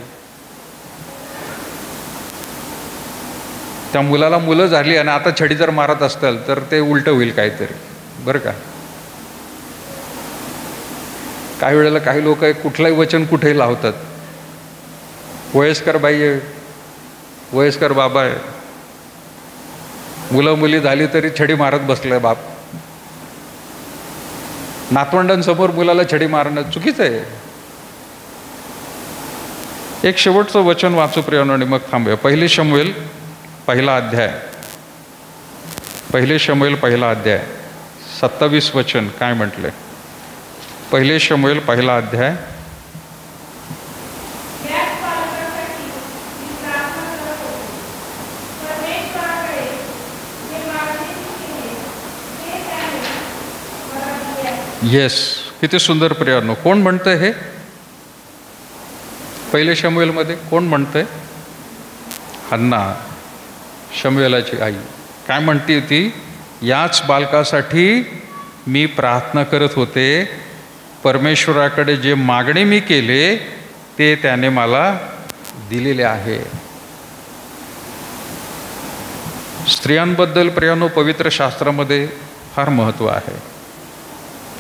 त्या मुलाला मुलं झाली आणि आता छडी जर मारत असताल तर ते उलटं होईल काहीतरी, बरं का? काही वेळेला काही लोक कुठलंही वचन कुठेही लावतात. वयस्कर बाई आहे, वयस्कर बाबा आहे, मुली झाली तरी छडी मारत बसलाय बाप. नातवंडांसमोर मुलाला छडी मारणं चुकीचं आहे. एक शेवटचं वचन वाचू प्रियानो आणि मग थांबूया. 1 शमूएल पहिला अध्याय 27 वचन काय म्हटलंय? 1 शमूएल पहिला अध्याय. येस, किती सुंदर प्रियानो. कोण म्हणतंय हे? 1 शमूएलमध्ये कोण म्हणतंय? हन्ना, शमूएलाची आई. काय म्हणते ती? याच बालकासाठी मी प्रार्थना करत होते. परमेश्वराकडे जे मागणे मी केले ते त्याने मला दिलेले आहे. स्त्रियांबद्दल प्रियानो पवित्र शास्त्रामध्ये फार महत्त्व आहे.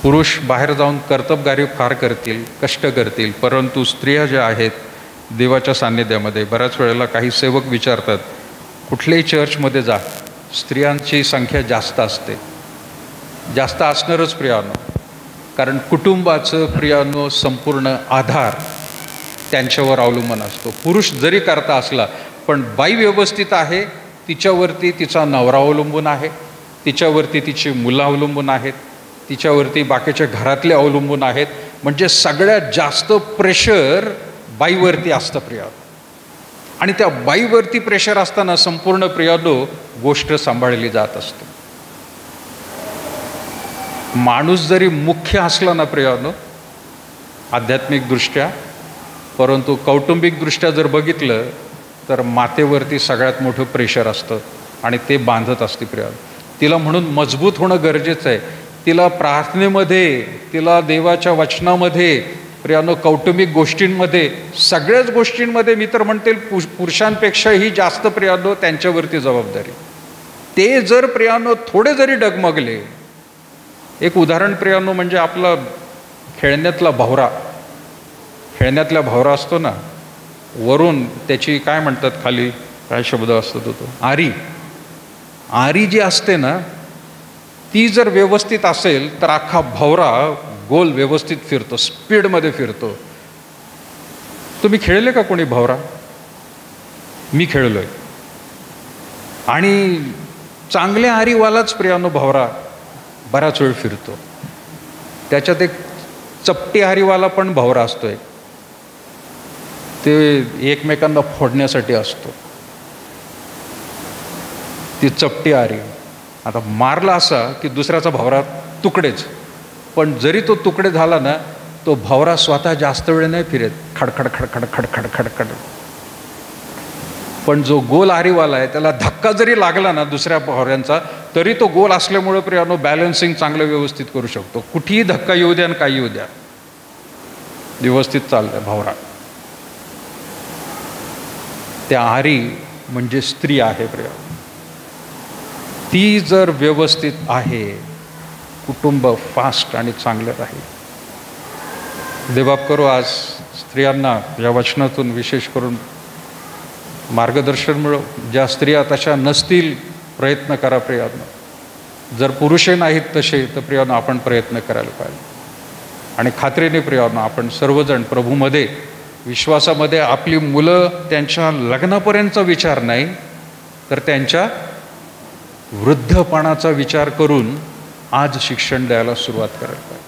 पुरुष बाहेर जाऊन कर्तबगारी फार करतील, कष्ट करतील, परंतु स्त्रिया ज्या आहेत देवाच्या सान्निध्यामध्ये, बऱ्याच वेळेला काही सेवक विचारतात, कुठल्याही चर्चमध्ये जा, स्त्रियांची संख्या जास्त असते. जास्त असणारच प्रियानो, कारण कुटुंबाचं प्रियानो संपूर्ण आधार त्यांच्यावर अवलंबून असतो. पुरुष जरी करता असला पण बाई व्यवस्थित आहे, तिच्यावरती तिचा नवरा अवलंबून आहे, तिच्यावरती तिची मुलं अवलंबून आहेत, तिच्यावरती बाकीच्या घरातले अवलंबून आहेत. म्हणजे सगळ्यात जास्त प्रेशर बाईवरती असतं प्रियानो. आणि त्या बाईवरती प्रेशर असताना संपूर्ण प्रियानो गोष्ट सांभाळली जात असते. माणूस जरी मुख्य असला ना प्रियानो आध्यात्मिक दृष्ट्या, परंतु कौटुंबिकदृष्ट्या जर बघितलं तर मातेवरती सगळ्यात मोठं प्रेशर असतं आणि ते बांधत असते प्रिया. तिला म्हणून मजबूत होणं गरजेचं आहे. तिला प्रार्थनेमध्ये, तिला देवाच्या वचनामध्ये, प्रियानो कौटुंबिक गोष्टींमध्ये, सगळ्याच गोष्टींमध्ये मी तर म्हणते पुरुषांपेक्षाही जास्त प्रियानो त्यांच्यावरती जबाबदारी. ते जर प्रियानो थोडे जरी डगमगले, एक उदाहरण प्रियानो म्हणजे आपला खेळण्यातला भवरा असतो ना, वरून त्याची काय म्हणतात, खाली काय शब्द असतो तो आरी जी असते ना, ती जर व्यवस्थित असेल तर अख्खा भवरा गोल व्यवस्थित फिरतो, स्पीडमध्ये फिरतो. तुम्ही खेळले का कोणी भवरा? मी खेळलोय. आणि चांगल्या आरीवालाच प्रियानो भवरा बराच वेळ फिरतो. त्याच्यात एक चपटी आरीवाला पण भवरा असतोय, ते एकमेकांना फोडण्यासाठी असतो. ती चपटी आरी आता मारला असा की दुसऱ्याचा भवरा तुकडेच, पण जरी तो तुकडे झाला ना, तो भवरा स्वतः जास्त वेळ नाही फिरत, खडखड खडखड खडखड खडखड. पण जो गोल आरीवाला आहे त्याला धक्का जरी लागला ना दुसऱ्या भवऱ्यांचा, तरी तो गोल असल्यामुळे प्रियानो बॅलन्सिंग चांगलं व्यवस्थित करू शकतो. कुठेही धक्का येऊ द्या आणि काही येऊ द्या, व्यवस्थित चालतं भवरा. त्या आरी म्हणजे स्त्री आहे प्रिया. ती जर व्यवस्थित आहे, कुटुंब फास्ट आणि चांगलं राहील. देवबाप करो आज स्त्रियांना या वचनातून विशेष करून मार्गदर्शन मिळो. ज्या स्त्रिया तशा नसतील, प्रयत्न करा प्रियानो. जर पुरुषही नाहीत तसे तर प्रियानो आपण प्रयत्न करायला पाहिजे. आणि खात्रीने प्रियानो आपण सर्वजण प्रभूमध्ये, विश्वासामध्ये आपली मुलं त्यांच्या लग्नापर्यंतचा विचार नाही, तर त्यांच्या वृद्धपणाचा विचार करून आज शिक्षण द्यायला सुरुवात करायला पाहिजे.